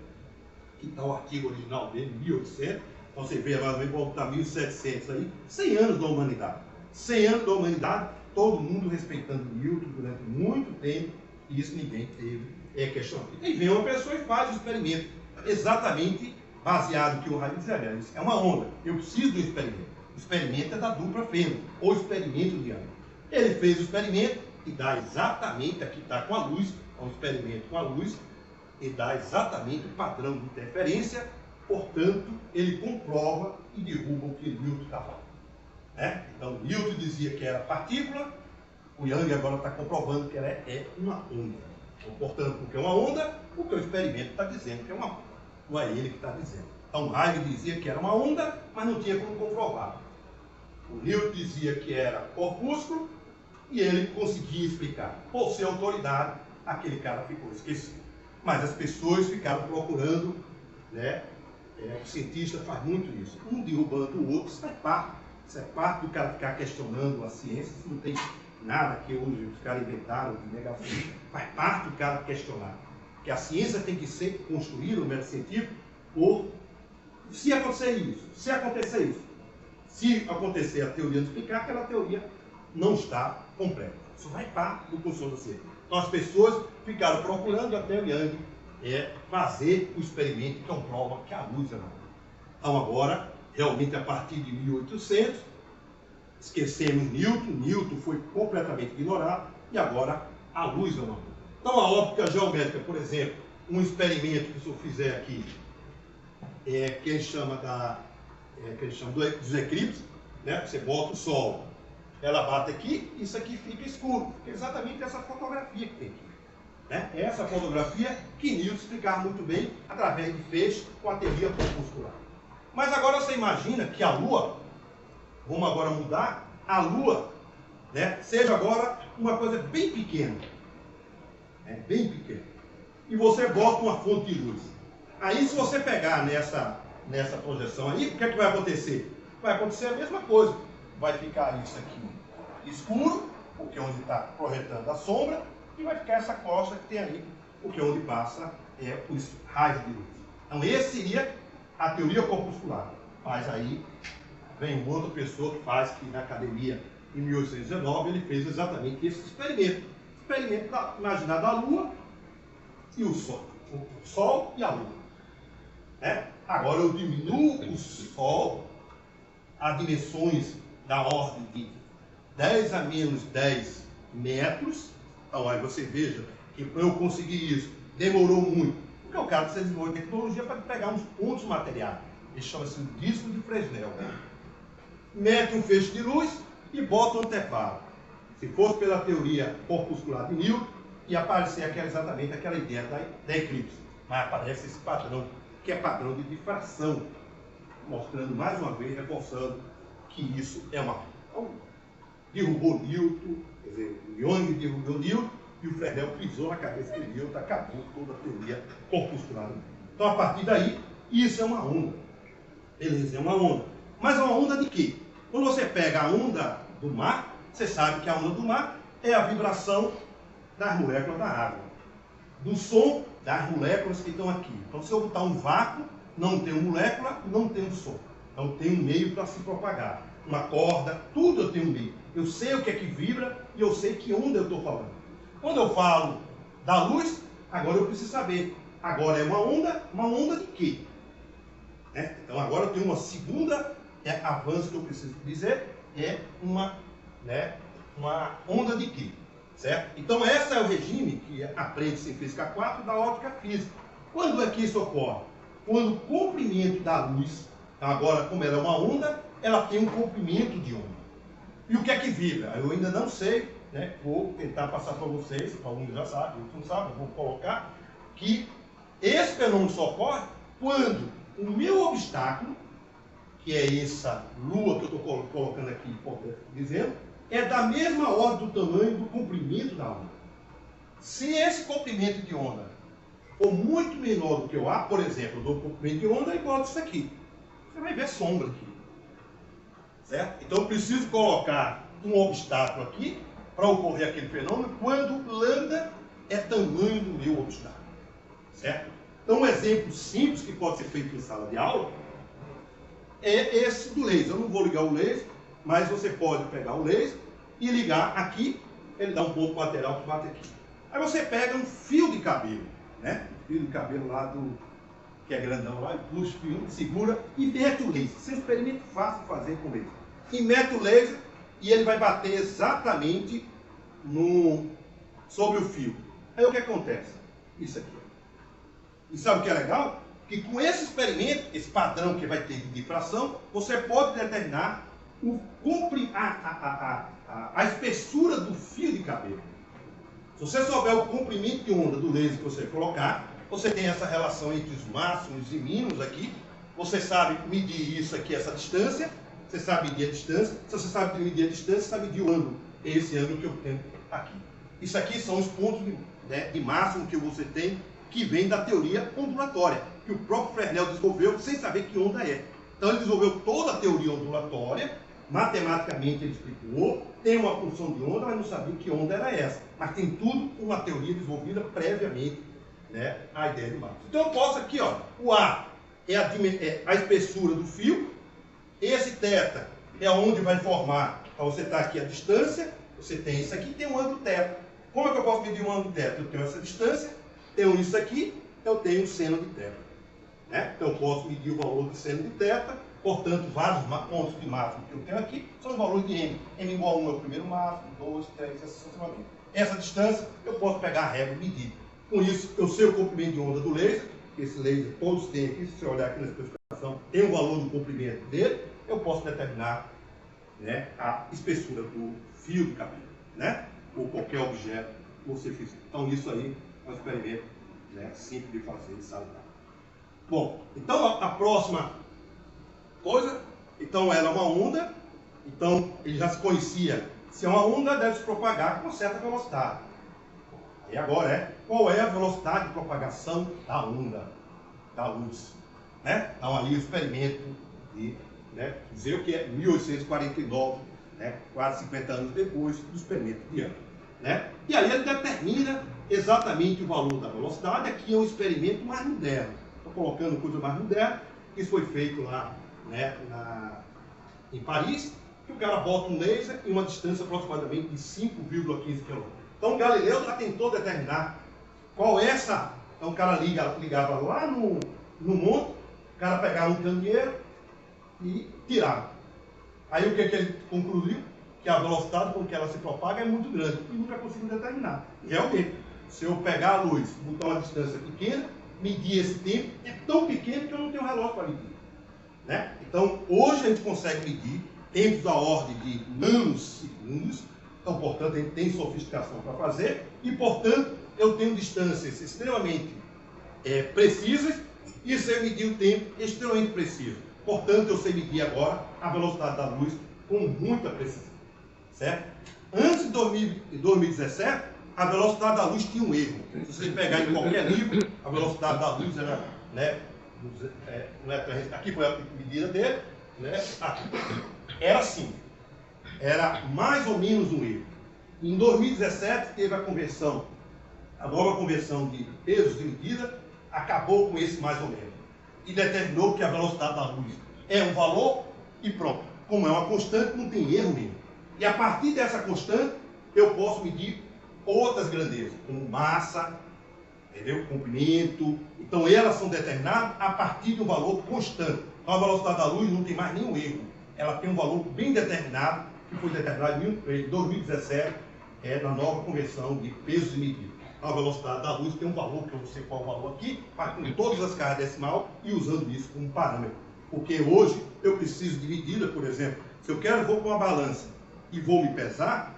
que está o artigo original dele, 1800. Então, você vê mais ou menos, vamos botar 1700 aí, 100 anos da humanidade. 100 anos da humanidade, todo mundo respeitando Newton durante muito tempo, e isso ninguém teve questionamento. E vem uma pessoa e faz o experimento exatamente baseado no que o Heisenberg dizia. É uma onda, eu preciso do experimento. O experimento é da dupla fenda, ou experimento de Young. Ele fez o experimento e dá exatamente, aqui está com a luz, é um experimento com a luz, e dá exatamente o padrão de interferência, portanto, ele comprova e derruba o que Newton está falando. Então, Newton dizia que era partícula, o Young agora está comprovando que ela é uma onda. Então, portanto, porque é uma onda, o que o experimento está dizendo que é uma onda. Não é ele que está dizendo. Então, Heisenberg dizia que era uma onda, mas não tinha como comprovar. O Newton dizia que era corpúsculo, e ele conseguia explicar. Por ser autoridade, aquele cara ficou esquecido. Mas as pessoas ficaram procurando, o cientista faz muito isso. Um derrubando o outro, isso é parte do cara ficar questionando a ciência. Isso não tem nada que hoje os caras inventaram de negação. Faz parte do cara questionar. Que a ciência tem que ser construída, o método científico, por se acontecer isso, se acontecer isso. Se acontecer a teoria de explicar, aquela teoria não está completa. Isso vai parte do curso da ciência. Então as pessoas ficaram procurando até o Young fazer o experimento que comprova que a luz é uma onda. Então agora, realmente a partir de 1800, esquecemos Newton, Newton foi completamente ignorado, e agora a luz é uma onda. Então a óptica geométrica, por exemplo, um experimento que se eu fizer aqui, que ele chama dos eclipses, você bota o sol, ela bate aqui, isso aqui fica escuro. É exatamente essa fotografia que tem aqui. Essa fotografia que Newton explicava muito bem através de feixe com a teoria corpuscular. Mas agora você imagina que a Lua, vamos agora mudar, a Lua seja agora uma coisa bem pequena. Bem pequena. E você bota uma fonte de luz. Aí se você pegar nessa projeção aí, o que é que vai acontecer? Vai acontecer a mesma coisa. Vai ficar isso aqui escuro, porque é onde está projetando a sombra, e vai ficar essa costa que tem ali, porque é onde passa os raios de luz. Então, esse seria a teoria corpuscular. Mas aí vem uma outra pessoa que faz, que na academia, em 1819, ele fez exatamente esse experimento. Experimento imaginado a Lua e o Sol. O Sol e a Lua. Agora eu diminuo o Sol a dimensões da ordem de 10 a menos 10 metros. Então aí você veja que para eu conseguir isso demorou muito, porque o cara precisa desenvolver tecnologia para pegar uns pontos materiais. Ele chama-se o disco de Fresnel. Mete um feixe de luz e bota um intervalo. Se fosse pela teoria corpuscular de Newton, ia aparecer exatamente aquela ideia da eclipse. Mas aparece esse padrão, que é padrão de difração, mostrando mais uma vez, reforçando que isso é uma... derrubou Newton, quer dizer, o Young derrubou Newton, e o Fresnel pisou na cabeça de Newton, acabou toda a teoria corpuscular. Então, a partir daí, isso é uma onda. Beleza, é uma onda. Mas é uma onda de quê? Quando você pega a onda do mar, você sabe que a onda do mar é a vibração das moléculas da água, do som das moléculas que estão aqui. Então, se eu botar um vácuo, não tem molécula, não tem som. Então, tem um meio para se propagar. Uma corda, tudo eu tenho um meio. Eu sei o que é que vibra e eu sei que onda eu estou falando. Quando eu falo da luz, agora eu preciso saber. Agora é uma onda de quê? Então, agora eu tenho uma segunda avanço que eu preciso dizer, é uma onda de quê? Certo? Então, esse é o regime que aprende-se em Física 4 da ótica física. Quando é que isso ocorre? Quando o comprimento da luz, agora, como ela é uma onda, ela tem um comprimento de onda. E o que é que vibra? Eu ainda não sei, vou tentar passar para vocês, para alguns já sabem, outros não sabem, eu vou colocar que esse fenômeno só ocorre quando o meu obstáculo, que é essa lua que eu estou colocando aqui, dizendo, é da mesma ordem do tamanho do comprimento da onda. Se esse comprimento de onda for muito menor do que o A, por exemplo, eu dou um comprimento de onda igual a isso aqui. Você vai ver sombra aqui. Certo? Então eu preciso colocar um obstáculo aqui para ocorrer aquele fenômeno quando lambda é tamanho do meu obstáculo. Certo? Então um exemplo simples que pode ser feito em sala de aula é esse do laser. Eu não vou ligar o laser, mas você pode pegar o laser e ligar aqui, ele dá um ponto lateral que bate aqui. Aí você pega um fio de cabelo, um fio de cabelo lá que é grandão lá, e puxa o fio, segura e mete o laser. Isso é um experimento fácil de fazer com laser. E mete o laser e ele vai bater exatamente sobre o fio. Aí o que acontece? Isso aqui. E sabe o que é legal? Que com esse experimento, esse padrão que vai ter de difração, você pode determinar a espessura do fio de cabelo. Se você souber o comprimento de onda do laser que você colocar, você tem essa relação entre os máximos e mínimos aqui. Você sabe medir isso aqui, essa distância. Você sabe medir a distância. Se você sabe medir a distância, você sabe medir o ângulo. É esse ângulo que eu tenho aqui. Isso aqui são os pontos de máximo que você tem, que vem da teoria ondulatória, que o próprio Fresnel desenvolveu sem saber que onda é. Então ele desenvolveu toda a teoria ondulatória, matematicamente ele explicou, tem uma função de onda, mas não sabia que onda era essa. Mas tem tudo uma teoria desenvolvida previamente, a ideia de máximo. Então eu posso aqui, ó, o A é a espessura do fio, esse θ é onde vai formar, então você está aqui a distância, você tem isso aqui, tem um ângulo θ. Como é que eu posso medir um ângulo θ? Eu tenho essa distância, tenho isso aqui, eu tenho o seno de θ. Então eu posso medir o valor de seno de θ, portanto, vários pontos de máximo que eu tenho aqui são os valores de m. m igual a 1 é o primeiro máximo, 2, 3, assim sucessivamente. Essa distância eu posso pegar a régua e medir. Com isso, eu sei o comprimento de onda do laser, esse laser todos têm aqui, se você olhar aqui na especificação, tem o valor do comprimento dele, eu posso determinar a espessura do fio de cabelo, ou qualquer objeto que você fizer. Então isso aí é um experimento simples de fazer e sabe. Bom, então a próxima coisa, então ela é uma onda, então ele já se conhecia, se é uma onda deve se propagar com uma certa velocidade. E agora qual é a velocidade de propagação da onda, da luz? Então aí o experimento de dizer o que é 1849, quase 50 anos depois do experimento de Young. E aí ele determina exatamente o valor da velocidade. Aqui é um experimento mais moderno. Estou colocando coisa mais moderna. Isso foi feito lá em Paris, que o cara bota um laser em uma distância aproximadamente de 5,15 km. Então Galileu já tentou determinar qual é essa. Então o cara ligava lá no monte, o cara pegava um candeeiro e tirava. Aí o que ele concluiu? Que a velocidade com que ela se propaga é muito grande e nunca conseguiu determinar. Realmente, se eu pegar a luz, botar uma distância pequena, medir esse tempo, é tão pequeno que eu não tenho relógio para medir. Né? Então, hoje a gente consegue medir tempos da ordem de nanosegundos, então, portanto, a gente tem sofisticação para fazer e, portanto, eu tenho distâncias extremamente precisas e sei medir o tempo extremamente preciso. Portanto, eu sei medir agora a velocidade da luz com muita precisão. Certo? Antes de 2017, a velocidade da luz tinha um erro. Se você pegar em qualquer livro, a velocidade da luz era, né, aqui foi a medida dele, né, aqui. Era assim, era mais ou menos um erro. Em 2017 teve a nova conversão de pesos de medida, acabou com esse mais ou menos. E determinou que a velocidade da luz é um valor e pronto. Como é uma constante, não tem erro nenhum. E a partir dessa constante, eu posso medir outras grandezas, como massa, entendeu? Comprimento. Então, elas são determinadas a partir de um valor constante. Então, a velocidade da luz não tem mais nenhum erro. Ela tem um valor bem determinado, que foi determinado em 2017, na nova conversão de pesos e medidas. A velocidade da luz tem um valor, que eu não sei qual é o valor aqui, mas com todas as casas decimal e usando isso como parâmetro. Porque hoje eu preciso de medida, por exemplo, se eu vou com uma balança e vou me pesar,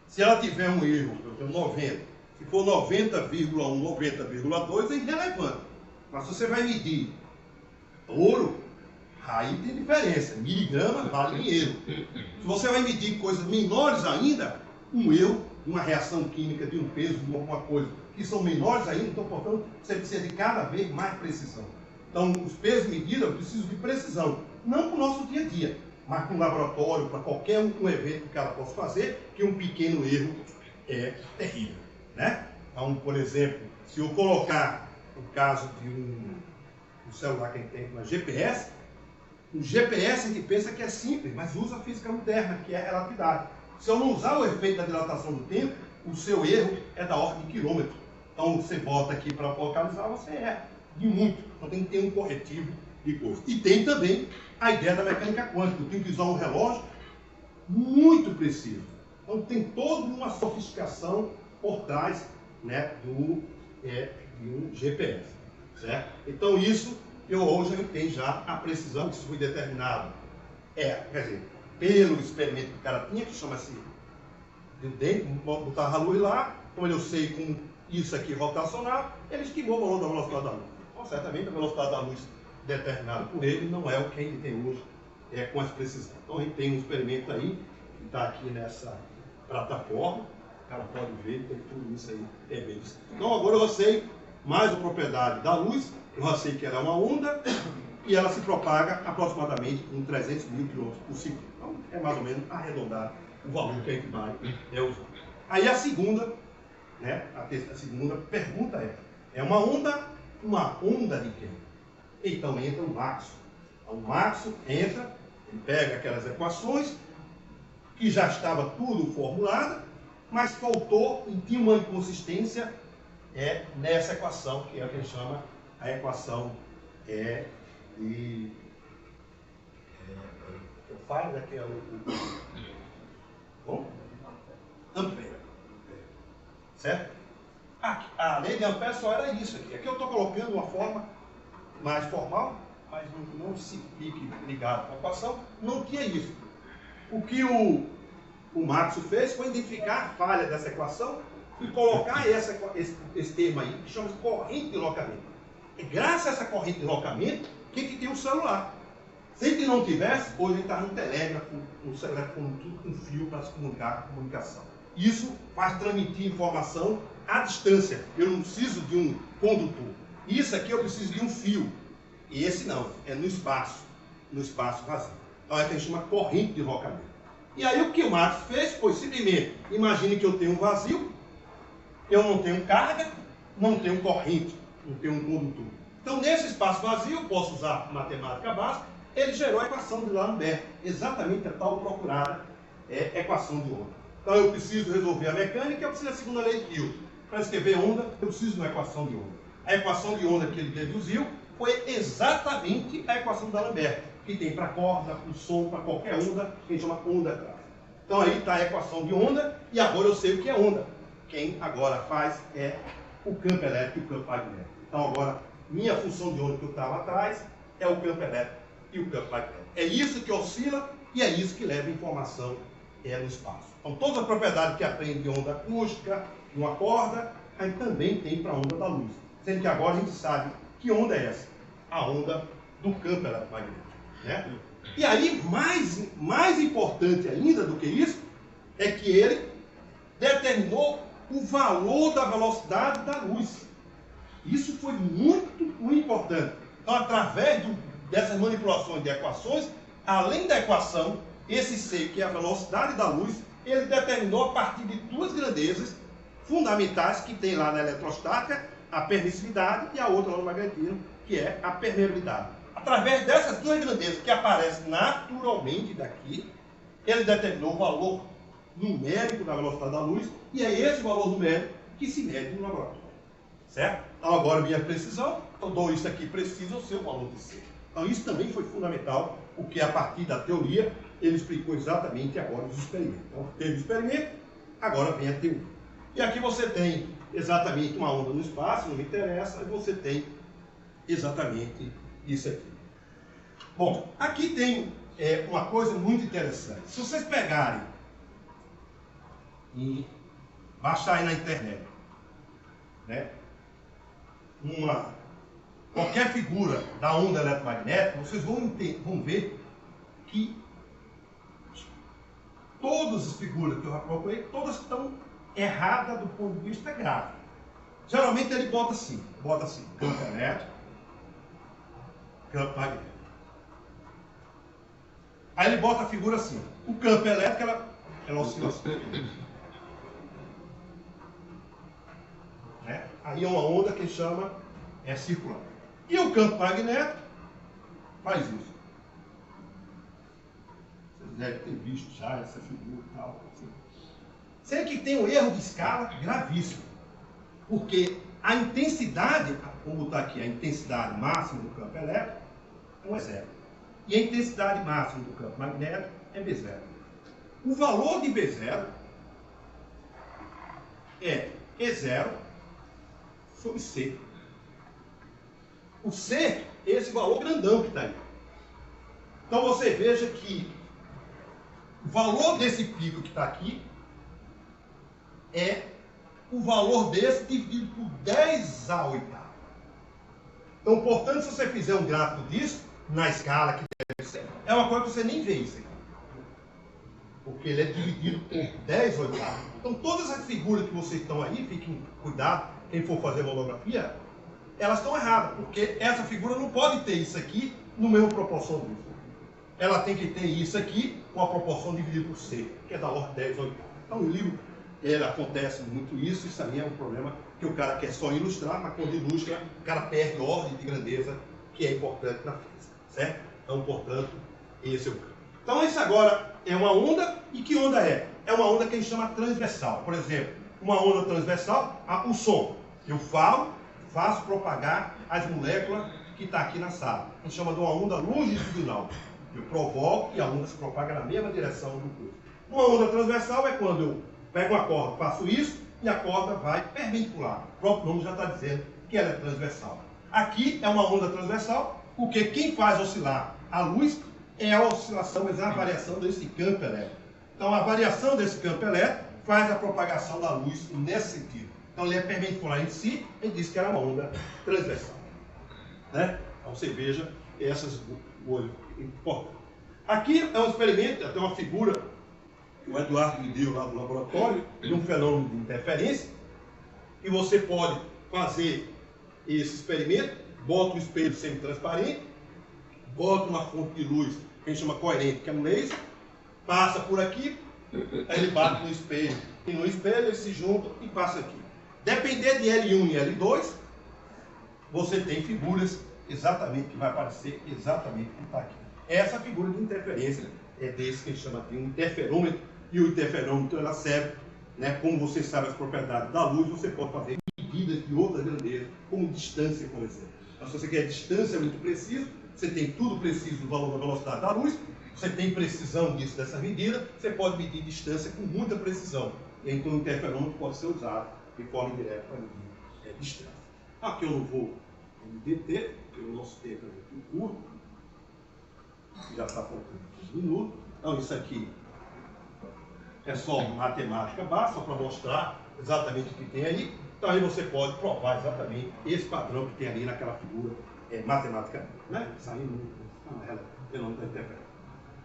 se ela tiver um erro, eu tenho 90, se for 90,1, 90,2 é irrelevante. Mas se você vai medir ouro, aí tem diferença, miligrama vale dinheiro. Se você vai medir coisas menores ainda, um erro, uma reação química de um peso, de alguma coisa, que são menores ainda, então, portanto, você precisa de cada vez mais precisão. Então, os pesos medidos, eu preciso de precisão, não para o nosso dia a dia, mas para um laboratório, para qualquer um evento que o cara possa fazer, que um pequeno erro é terrível. Né? Então, por exemplo, se eu colocar o caso de um celular que a gente tem com uma GPS, o GPS a gente pensa que é simples, mas usa a física moderna, que é a relatividade. Se eu não usar o efeito da dilatação do tempo, o seu erro é da ordem de quilômetro. Então, você bota aqui para localizar, você erra de muito. Então, tem que ter um corretivo de coisa. E tem também a ideia da mecânica quântica. Eu tenho que usar um relógio muito preciso. Então, tem toda uma sofisticação por trás, né, de um GPS. Certo? Então, isso, hoje a gente tem já a precisão que isso foi determinado. Quer dizer, pelo experimento que o cara tinha, que chama-se botar a luz lá, como eu sei com isso aqui rotacional, ele estimou o valor da velocidade da luz. Então, certamente a velocidade da luz determinada por ele não é o que a gente tem hoje com essa precisão. Então, a gente tem um experimento aí, que está aqui nessa plataforma, o cara pode ver, tem tudo isso aí. Então, agora eu sei mais a propriedade da luz, eu já sei que ela é uma onda, e ela se propaga aproximadamente com 300 mil quilômetros por segundo. Então, é mais ou menos arredondar o valor que a gente vai usar. Aí a segunda, né, a segunda pergunta é uma onda de quem? Então entra o Maxwell. Então, o Maxwell entra, ele pega aquelas equações, que já estava tudo formulado, mas faltou e tinha uma inconsistência nessa equação, que é o que a gente chama a equação eu falo daqui Ampère. Certo? A lei de Ampère só era isso aqui. Aqui eu estou colocando uma forma mais formal, mas não se fique ligado com a equação. Não tinha isso. O que o Maxwell fez foi identificar a falha dessa equação e colocar esse termo aí, que chama de corrente de locamento. E graças a essa corrente de locamento, que tem um celular. Se ele não tivesse, hoje ele está no telégrafo, no celular com fio para se comunicar, comunicação. Isso faz transmitir informação à distância. Eu não preciso de um condutor. Isso aqui eu preciso de um fio. E esse não, é no espaço vazio. Então é o que a gente chama corrente de locamento. E aí o que o Maxwell fez foi simplesmente, imagine que eu tenho um vazio, eu não tenho carga, não tenho corrente, não tenho um condutor. Então nesse espaço vazio, eu posso usar matemática básica, ele gerou a equação de Lambert, exatamente a tal procurada equação de onda. Então eu preciso resolver a mecânica, eu preciso da segunda lei de Newton. Para escrever onda, eu preciso de uma equação de onda. A equação de onda que ele deduziu foi exatamente a equação da Lambert, que tem para corda, para o som, para qualquer onda, que a gente chama onda grave. Então aí está a equação de onda, e agora eu sei o que é onda. Quem agora faz é o campo elétrico e o campo magnético. Então agora, minha função de onda que eu estava atrás é o campo elétrico e o campo magnético. É isso que oscila e é isso que leva informação no espaço. Então todas as propriedades que aprende de onda acústica, de uma corda, aí também tem para a onda da luz. Sendo que agora a gente sabe que onda é essa? A onda do campo eletromagnético. Né? E aí, mais importante ainda do que isso, é que ele determinou o valor da velocidade da luz. Isso foi muito importante. Então, através dessas manipulações de equações, além da equação, esse C, que é a velocidade da luz, ele determinou a partir de duas grandezas fundamentais que tem lá na eletrostática, a permissividade, e a outra lá no magnetismo, que é a permeabilidade. Através dessas duas grandezas que aparecem naturalmente daqui, ele determinou o valor numérico da velocidade da luz, e é esse valor numérico que se mede no laboratório. Certo? Então agora minha precisão, então dou isso aqui, precisa o seu valor de C. Então isso também foi fundamental, porque a partir da teoria, ele explicou exatamente agora os experimentos. Então teve o experimento, agora vem a teoria. E aqui você tem exatamente uma onda no espaço, não me interessa, e você tem exatamente isso aqui. Bom, aqui tem uma coisa muito interessante. Se vocês pegarem e baixarem na internet, né, qualquer figura da onda eletromagnética, vocês vão ver que todas as figuras que eu já procurei, todas estão erradas do ponto de vista gráfico. Geralmente ele bota assim, campo elétrico, campo magnético. Aí ele bota a figura assim, o campo elétrico, ela oscila assim. Né? Aí é uma onda que chama circular. E o campo magnético faz isso. Vocês devem ter visto já essa figura e tal. Assim. Sendo que tem um erro de escala gravíssimo. Porque a intensidade, vamos botar aqui, a intensidade máxima do campo elétrico é 0. E a intensidade máxima do campo magnético é B0. O valor de B0 é E0 sobre C. O C é esse valor grandão que está aí. Então você veja que o valor desse pico que está aqui é o valor desse dividido por 10 a oitava. Então, portanto, se você fizer um gráfico disso, na escala que deve ser, é uma coisa que você nem vê isso aqui. Porque ele é dividido por 10 oitavos. Então, todas as figuras que vocês estão aí, fiquem cuidado, quem for fazer monografia, elas estão erradas, porque essa figura não pode ter isso aqui no mesmo proporção disso. Ela tem que ter isso aqui com a proporção dividida por C, que é da ordem 10 oitavos. Então, no livro, acontece muito isso também é um problema que o cara quer só ilustrar, mas quando ilustra, o cara perde a ordem de grandeza que é importante na física, certo? Então, portanto, esse é o campo. Então, isso agora é uma onda, e que onda é? É uma onda que a gente chama transversal. Por exemplo, uma onda transversal, o som. Eu faço propagar as moléculas que estão aqui na sala. A gente chama de uma onda longitudinal. Eu provoco e a onda se propaga na mesma direção do curso. Uma onda transversal é quando eu pego uma corda, faço isso, e a corda vai perpendicular. O próprio nome já está dizendo que ela é transversal. Aqui é uma onda transversal, porque quem faz oscilar a luz é a oscilação, mas é a variação desse campo elétrico. Então, a variação desse campo elétrico faz a propagação da luz nesse sentido. Então, ele é perpendicular em si, e diz que era uma onda transversal. Né? Então, você veja essas coisas importantes. Aqui é um experimento, até uma figura que o Eduardo me deu lá do laboratório, de um fenômeno de interferência, e você pode fazer esse experimento, bota um espelho semi-transparente, bota uma fonte de luz que a gente chama coerente, que é um laser, passa por aqui, aí ele bate no espelho, e no espelho eles se juntam e passa aqui. Depender de L1 e L2, você tem figuras exatamente, que vai aparecer exatamente o que está aqui. Essa figura de interferência é desse que a gente chama de um interferômetro, e o interferômetro ela serve, né, como você sabe as propriedades da luz, você pode fazer medidas de outras grandezas, como distância, por exemplo. Então, se você quer distância muito precisa, você tem tudo preciso do valor da velocidade da luz, você tem precisão disso, dessa medida, você pode medir distância com muita precisão. E então o interferômetro pode ser usado de forma indireta para medir distância. Aqui eu não vou me deter, porque o nosso tempo é muito curto, já está faltando 15 minutos. Então isso aqui é só matemática básica, só para mostrar exatamente o que tem aí. Então aí você pode provar exatamente esse padrão que tem ali naquela figura matemática, né? Saindo ela não está interferindo.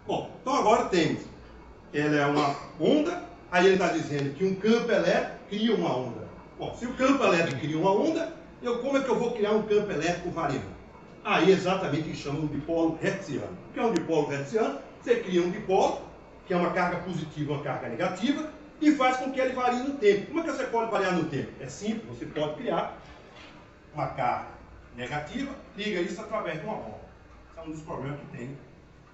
Bom, então agora temos, ela é uma onda, aí ele está dizendo que um campo elétrico cria uma onda. Bom, se o campo elétrico cria uma onda, como é que eu vou criar um campo elétrico variando? Aí exatamente o que chamam de dipolo hertziano. O que é um dipolo hertziano? Você cria um dipolo, que é uma carga positiva e uma carga negativa, e faz com que ele varie no tempo. Como é que você pode variar no tempo? É simples, você pode criar uma carga negativa, liga isso através de uma bola. Esse é um dos problemas que tem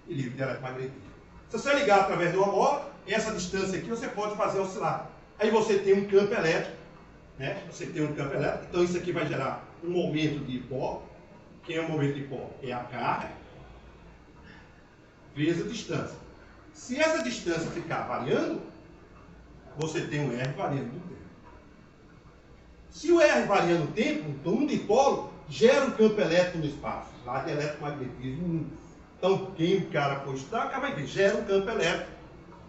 em livro de eletromagnetismo. Se você ligar através de uma bola, essa distância aqui você pode fazer oscilar. Aí você tem um campo elétrico, né? Você tem um campo elétrico, então isso aqui vai gerar um momento de dipolo. Quem é o momento de dipolo? É a carga vezes a distância. Se essa distância ficar variando, você tem um R variando no tempo. Se o R varia no tempo, então um dipolo gera um campo elétrico no espaço, lá de eletromagnetismo 1. Então, quem o cara for estudar, vai ver, gera um campo elétrico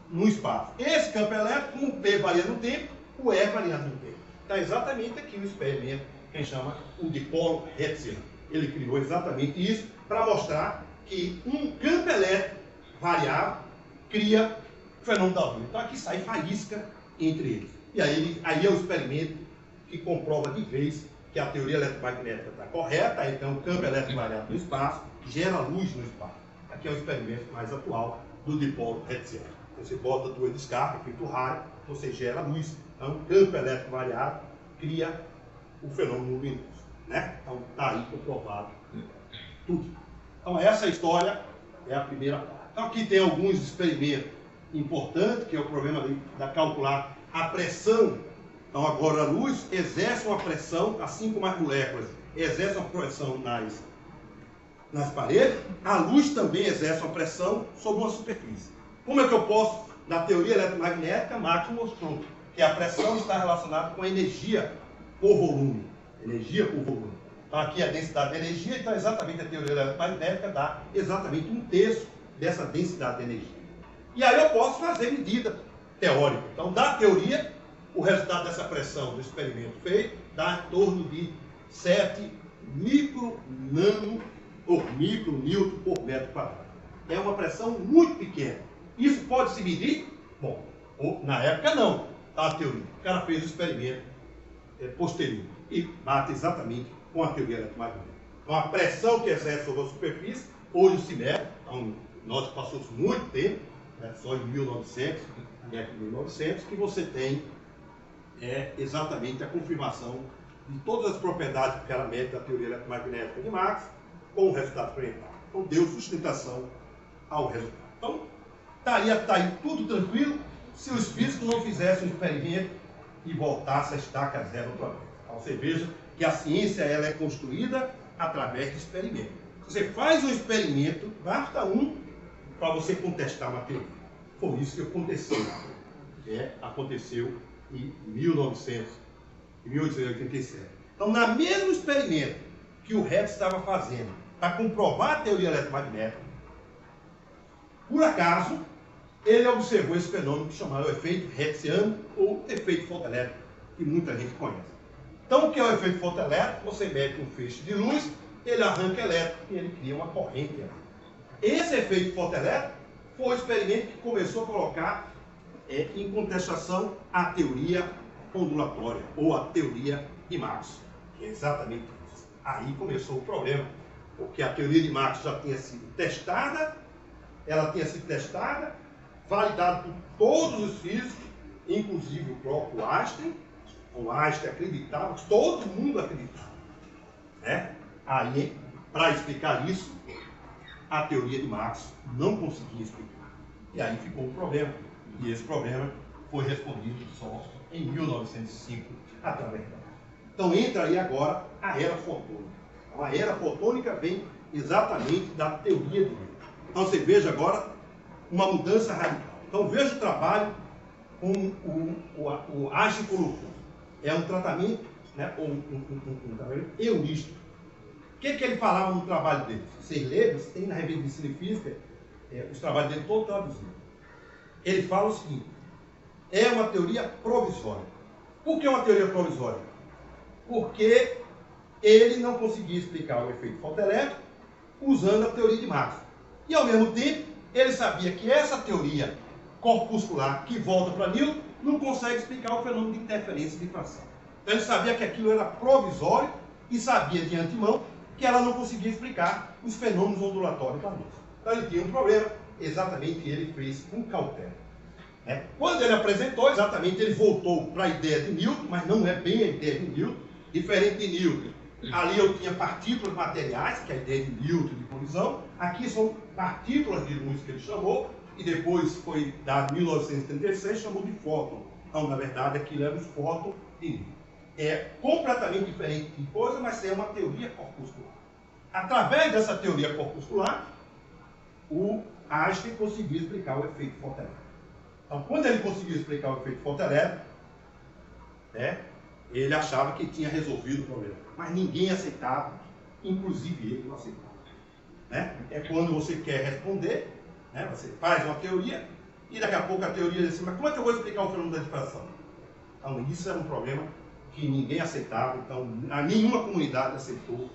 no espaço. Esse campo elétrico, como o P varia no tempo, o R varia no tempo. Está exatamente aqui o experimento que a gente chama o dipolo hertziano. Ele criou exatamente isso para mostrar que um campo elétrico variável cria o fenômeno da luz. Então aqui sai faísca entre eles. E aí é o experimento que comprova de vez que a teoria eletromagnética está correta, então o campo elétrico variável no espaço gera luz no espaço. Aqui é o experimento mais atual do dipolo hertziano. Você bota duas descargas, efeito rádio, você gera luz. Então o campo elétrico variável cria o fenômeno luminoso. Né? Então está aí comprovado tudo. Então essa história é a primeira parte. Então aqui tem alguns experimentos importantes, que é o problema da calcular a pressão. Então agora a luz exerce uma pressão, assim como as moléculas exercem uma pressão nas paredes, a luz também exerce uma pressão sobre uma superfície. Como é que eu posso, na teoria eletromagnética, Max mostrou que a pressão está relacionada com a energia por volume. Energia por volume. Então aqui a densidade de energia, então exatamente a teoria eletromagnética dá exatamente 1/3 dessa densidade de energia. E aí eu posso fazer medida teórica. Então da teoria, o resultado dessa pressão do experimento feito dá em torno de 7 micronano por micronewton por metro quadrado. É uma pressão muito pequena. Isso pode se medir? Bom, na época não, tá, a teoria. O cara fez o experimento posterior e bate exatamente com a teoria eletromagnética. Então a pressão que exerce sobre a superfície, hoje se mede, então, nós passamos muito tempo, só em 1900, que você tem exatamente a confirmação de todas as propriedades que era mede da teoria eletromagnética de Max com o resultado experimental. Então deu sustentação ao resultado. Então tá aí tudo tranquilo se os físicos não fizessem um experimento e voltassem a estaca zero outra vez. Então você veja que a ciência ela é construída através de experimento. Você faz um experimento, basta um para você contestar uma teoria. Foi isso que aconteceu. Aconteceu em 1887. Então, no mesmo experimento que o Hertz estava fazendo para comprovar a teoria eletromagnética, por acaso, ele observou esse fenômeno que chamava o efeito hertziano ou efeito fotoelétrico, que muita gente conhece. Então, o que é o efeito fotoelétrico? Você mede um feixe de luz, ele arranca elétrico e ele cria uma corrente elétrica. Esse efeito fotoelétrico foi o experimento que começou a colocar em contestação a teoria ondulatória, ou a teoria de Max, que é exatamente isso. Aí começou o problema, porque a teoria de Max já tinha sido testada, validada por todos os físicos, inclusive o próprio Einstein. O Einstein acreditava, todo mundo acreditava. Aí, para explicar isso, a teoria de Max não conseguia explicar. E aí ficou um problema. E esse problema foi respondido só em 1905, através da Max. Então entra aí agora a era fotônica. Então, a era fotônica vem exatamente da teoria de Newton. Então, você veja agora uma mudança radical. Então, veja o trabalho com o Einstein colocou. É um tratamento, né, um tratamento eurístico. O que ele falava no trabalho dele? Vocês leram, tem na revista de Ensino e Física, os trabalhos dele todos traduzidos. Ele fala o seguinte: é uma teoria provisória. Por que uma teoria provisória? Porque ele não conseguia explicar o efeito fotoelétrico usando a teoria de Maxwell. E, ao mesmo tempo, ele sabia que essa teoria corpuscular que volta para Newton não consegue explicar o fenômeno de interferência e difração. Então, ele sabia que aquilo era provisório e sabia de antemão que ela não conseguia explicar os fenômenos ondulatórios da luz. Então, ele tinha um problema, exatamente ele fez com cautela. Quando ele apresentou, exatamente ele voltou para a ideia de Newton, mas não é bem a ideia de Newton, diferente de Newton. Ali eu tinha partículas materiais, que é a ideia de Newton de colisão. Aqui são partículas de luz que ele chamou, e depois foi dado em 1936, chamou de fóton. Então, na verdade, aquilo era os fótons de Newton. É completamente diferente de coisa, mas é uma teoria corpuscular. Através dessa teoria corpuscular, o Einstein conseguiu explicar o efeito fotoelétrico. Então, quando ele conseguiu explicar o efeito fotoelétrico, ele achava que tinha resolvido o problema. Mas ninguém aceitava, inclusive ele não aceitava. É quando você quer responder, você faz uma teoria, e daqui a pouco a teoria diz assim: mas como é que eu vou explicar o fenômeno da difração? Então, isso era um problema que ninguém aceitava, então nenhuma comunidade aceitou,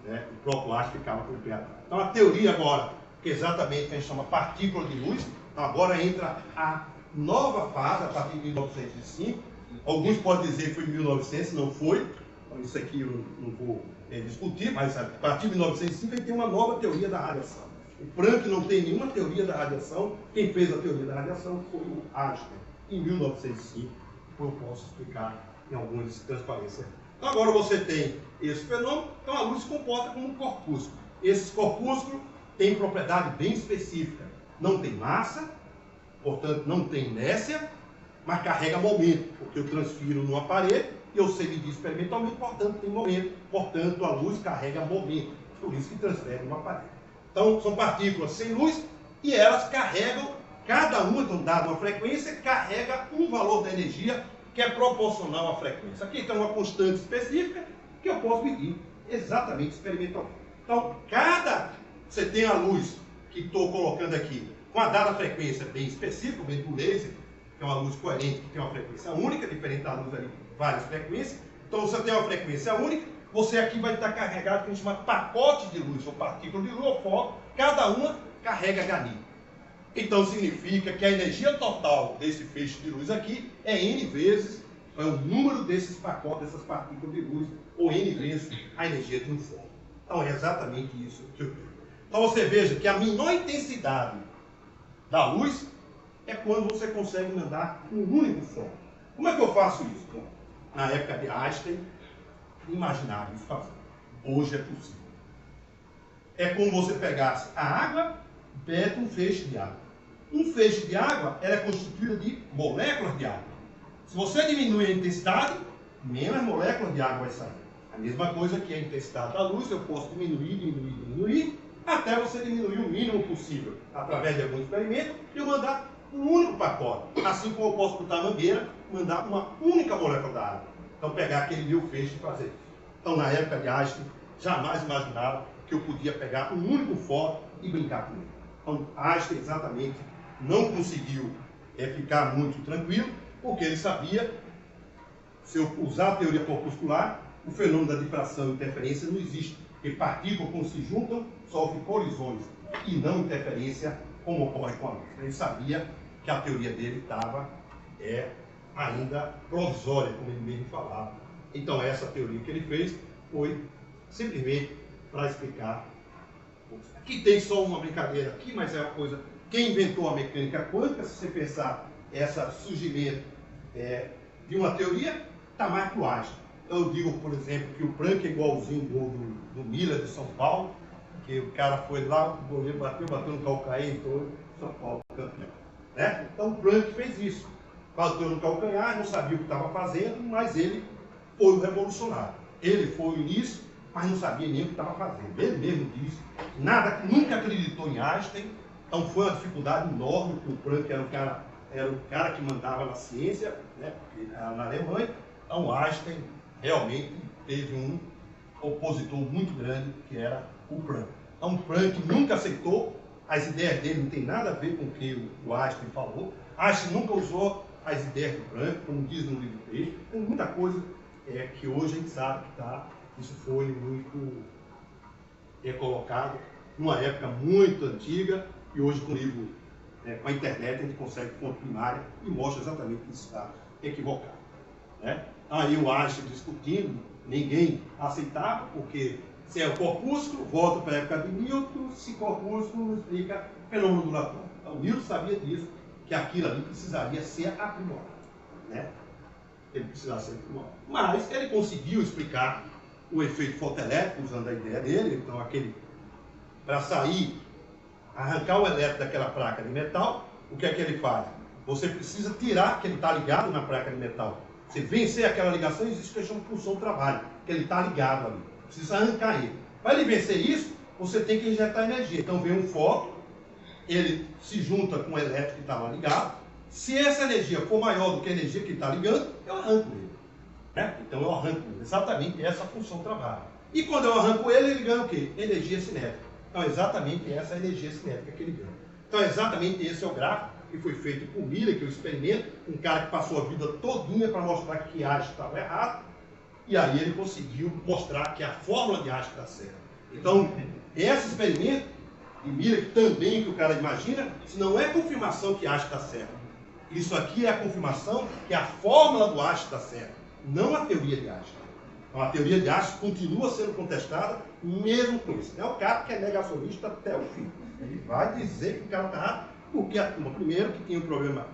o próprio Einstein ficava com o pé atrás. Então, a teoria agora, que é exatamente que a gente chama partícula de luz, então agora entra a nova fase, a partir de 1905. Alguns podem dizer que foi em 1900, não foi. Então, isso aqui eu não vou discutir, mas a partir de 1905 ele tem uma nova teoria da radiação. O Planck não tem nenhuma teoria da radiação. Quem fez a teoria da radiação foi o Einstein, em 1905. Eu posso explicar em algumas transparências. Então, agora você tem esse fenômeno. Então, a luz se comporta como um corpúsculo. Esses corpúsculos têm propriedade bem específica. Não tem massa, portanto, não tem inércia, mas carrega momento, porque eu transfiro no aparelho e eu sei medir experimentalmente, portanto, tem momento. Portanto, a luz carrega momento. Por isso que transfere no aparelho. Então, são partículas sem luz e elas carregam, cada uma, dada uma frequência, carrega um valor da energia que é proporcional à frequência. Aqui tem uma constante específica que eu posso medir exatamente experimentalmente. Então, você tem a luz que estou colocando aqui com a dada frequência bem específica, bem do laser, que é uma luz coerente, que tem uma frequência única, diferente da luz ali, várias frequências. Então, você tem uma frequência única, você aqui vai estar carregado, que a gente chama pacote de luz, ou partícula de luz, ou fóton, cada uma carrega H. Então, significa que a energia total desse feixe de luz aqui é N vezes, é o número desses pacotes, dessas partículas de luz, ou N vezes a energia de um fóton. Então, é exatamente isso que eu tenho. Então, você veja que a menor intensidade da luz é quando você consegue mandar um único fóton. Como é que eu faço isso? Bom, na época de Einstein, imaginável isso fazer. Hoje é possível. É como você pegasse a água, bebe um feixe de água. Um feixe de água ela é constituída de moléculas de água. Se você diminui a intensidade, menos moléculas de água vai sair. A mesma coisa que a intensidade da luz, eu posso diminuir, até você diminuir o mínimo possível, através de algum experimento, e eu mandar um único pacote. Assim como eu posso botar a mangueira, mandar uma única molécula da água. Então, pegar aquele meu feixe e fazer isso. Então, na época de Einstein, jamais imaginava que eu podia pegar um único fóton e brincar com ele. Então, Einstein exatamente não conseguiu ficar muito tranquilo, porque ele sabia, se eu usar a teoria corpuscular, o fenômeno da difração e interferência não existe. Porque partículas, quando se juntam, sofrem colisões e não interferência, como ocorre com a luz. Ele sabia que a teoria dele estava ainda provisória, como ele mesmo falava. Então, essa teoria que ele fez foi simplesmente para explicar. Aqui tem só uma brincadeira aqui, mas é uma coisa. Quem inventou a mecânica quântica, se você pensar esse surgimento de uma teoria, está mais para o Einstein. Então, eu digo, por exemplo, que o Planck é igualzinho do Miller de São Paulo, que o cara foi lá, o goleiro bateu no calcanhar e entrou em São Paulo, campeão. Então, o Planck fez isso. Bateu no calcanhar, não sabia o que estava fazendo, mas ele foi o revolucionário. Ele foi o início mas não sabia nem o que estava fazendo. Ele mesmo disse, nunca acreditou em Einstein, então foi uma dificuldade enorme, porque o Planck era o cara que mandava na ciência, né, na Alemanha. Então Einstein realmente teve um opositor muito grande, que era o Planck. Então o Planck nunca aceitou, as ideias dele não tem nada a ver com o que o Einstein falou. Einstein nunca usou as ideias do Planck, como diz no livro dele. Tem muita coisa que hoje a gente sabe que isso foi muito colocado numa época muito antiga, e hoje com o livro, com a internet, a gente consegue fonte primária e mostra exatamente que isso está equivocado. Né? Aí o Einstein discutindo, ninguém aceitava, porque se é o corpúsculo, volta para a época de Newton, se corpúsculo explica o fenômeno do latão. Então Newton sabia disso, que aquilo ali precisaria ser aprimorado. Né? Ele precisava ser aprimorado. Mas ele conseguiu explicar o efeito fotoelétrico usando a ideia dele. Então para sair, arrancar o elétron daquela placa de metal, o que é que ele faz? Você precisa tirar que ele está ligado na placa de metal. Você vencer aquela ligação, existe o que chama de pulsão de trabalho, que ele está ligado ali. Precisa arrancar ele. Para ele vencer isso, você tem que injetar energia. Então vem um fóton, ele se junta com o elétron que estava ligado. Se essa energia for maior do que a energia que ele está ligando, eu arranco ele. Né? Então eu arranco ele. Exatamente essa função de trabalho. E quando eu arranco ele, ele ganha o quê? Energia cinética. Então é exatamente essa energia cinética que ele ganha. Então é exatamente esse é o gráfico que foi feito por Miller, que é o experimento, um cara que passou a vida todinha para mostrar que Einstein estava errado, e aí ele conseguiu mostrar que a fórmula de Einstein está certa. Então, esse experimento de Miller, também que o cara imagina, se não é confirmação que Einstein está certo. Isso aqui é a confirmação que a fórmula do Einstein está certa, não a teoria de Einstein. Então, a teoria de Einstein continua sendo contestada, mesmo com isso. É o cara que é negacionista até o fim. Ele vai dizer que o cara está errado, porque a turma, primeiro, que tinha um problema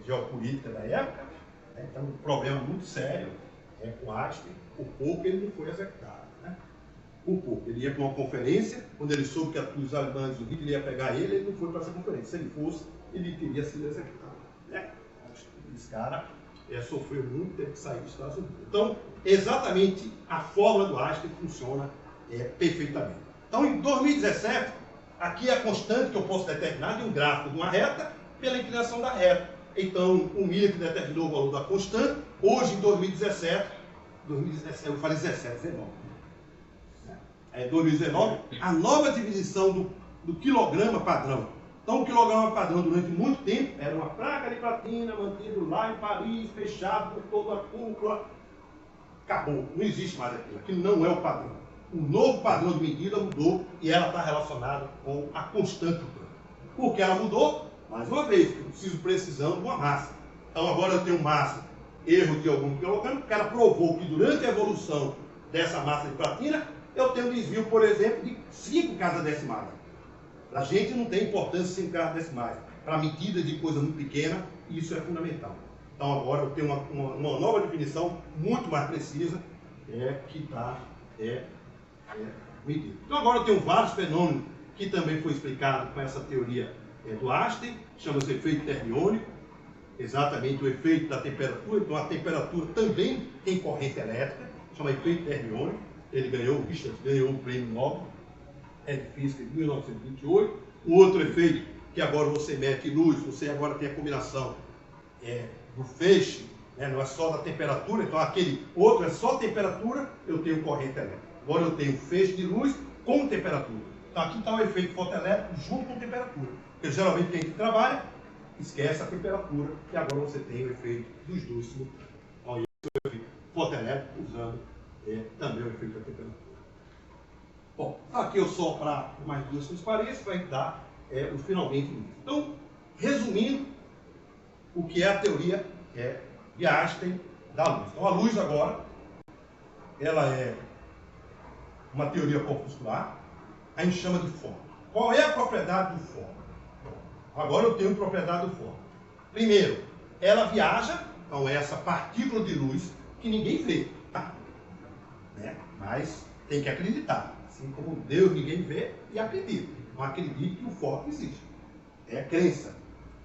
geopolítico da época, né? Então, um problema muito sério com Einstein. O pouco ele não foi executado. Né? O pouco. Ele ia para uma conferência, quando ele soube que os alemães, o Hitler ia pegar ele não foi para essa conferência. Se ele fosse, ele teria sido executado. Né? Esse cara sofreu muito, teve que sair dos Estados Unidos. Então, exatamente a fórmula do Einstein funciona perfeitamente. Então, em 2017, aqui é a constante que eu posso determinar de um gráfico de uma reta pela inclinação da reta. Então, o Miller que determinou o valor da constante, hoje em 2017, eu falei 17, 19. 2019, a nova divisão do quilograma padrão. Então, o quilograma padrão, durante muito tempo, era uma placa de platina mantido lá em Paris, fechado por toda a cúpula. Acabou, não existe mais aquilo. Aquilo não é o padrão. O novo padrão de medida mudou e ela está relacionada com a constante do Planck. Por que ela mudou? Mais uma vez, eu preciso precisão de uma massa. Então, agora eu tenho massa, erro de algum quilograma, o cara provou que durante a evolução dessa massa de platina, eu tenho um desvio, por exemplo, de 5 casas decimais. Para a gente não tem importância 5 casas decimais. Para medida de coisa muito pequena, isso é fundamental. Então agora eu tenho uma nova definição muito mais precisa que está medida. Então agora eu tenho vários fenômenos que também foi explicado com essa teoria do Einstein, chama-se efeito termiônico, exatamente o efeito da temperatura. Então a temperatura também tem corrente elétrica, chama efeito termiônico. Ele ganhou, o Richard ganhou o prêmio Nobel de Física em 1928. O outro efeito, que agora você mete luz, você agora tem a combinação do feixe, né? Não é só da temperatura, então aquele outro é só temperatura, eu tenho corrente elétrica. Agora eu tenho feixe de luz com temperatura. Então aqui está o efeito fotoelétrico junto com temperatura. Porque geralmente quem trabalha esquece a temperatura e agora você tem o efeito dos dois simultâneos. Então esse é o efeito fotoelétrico usando também o efeito da temperatura. Bom, aqui eu só para mais duas transparências para dar o finalmente. Então, resumindo, o que é a teoria de Einstein da luz. Então, a luz agora, ela é uma teoria corpuscular, a gente chama de fóton. Qual é a propriedade do fóton? Agora eu tenho propriedade do fóton. Primeiro, ela viaja, então essa partícula de luz que ninguém vê, tá? Mas tem que acreditar. Assim como Deus ninguém vê e acredita. Não acredite que o fóton existe. É crença.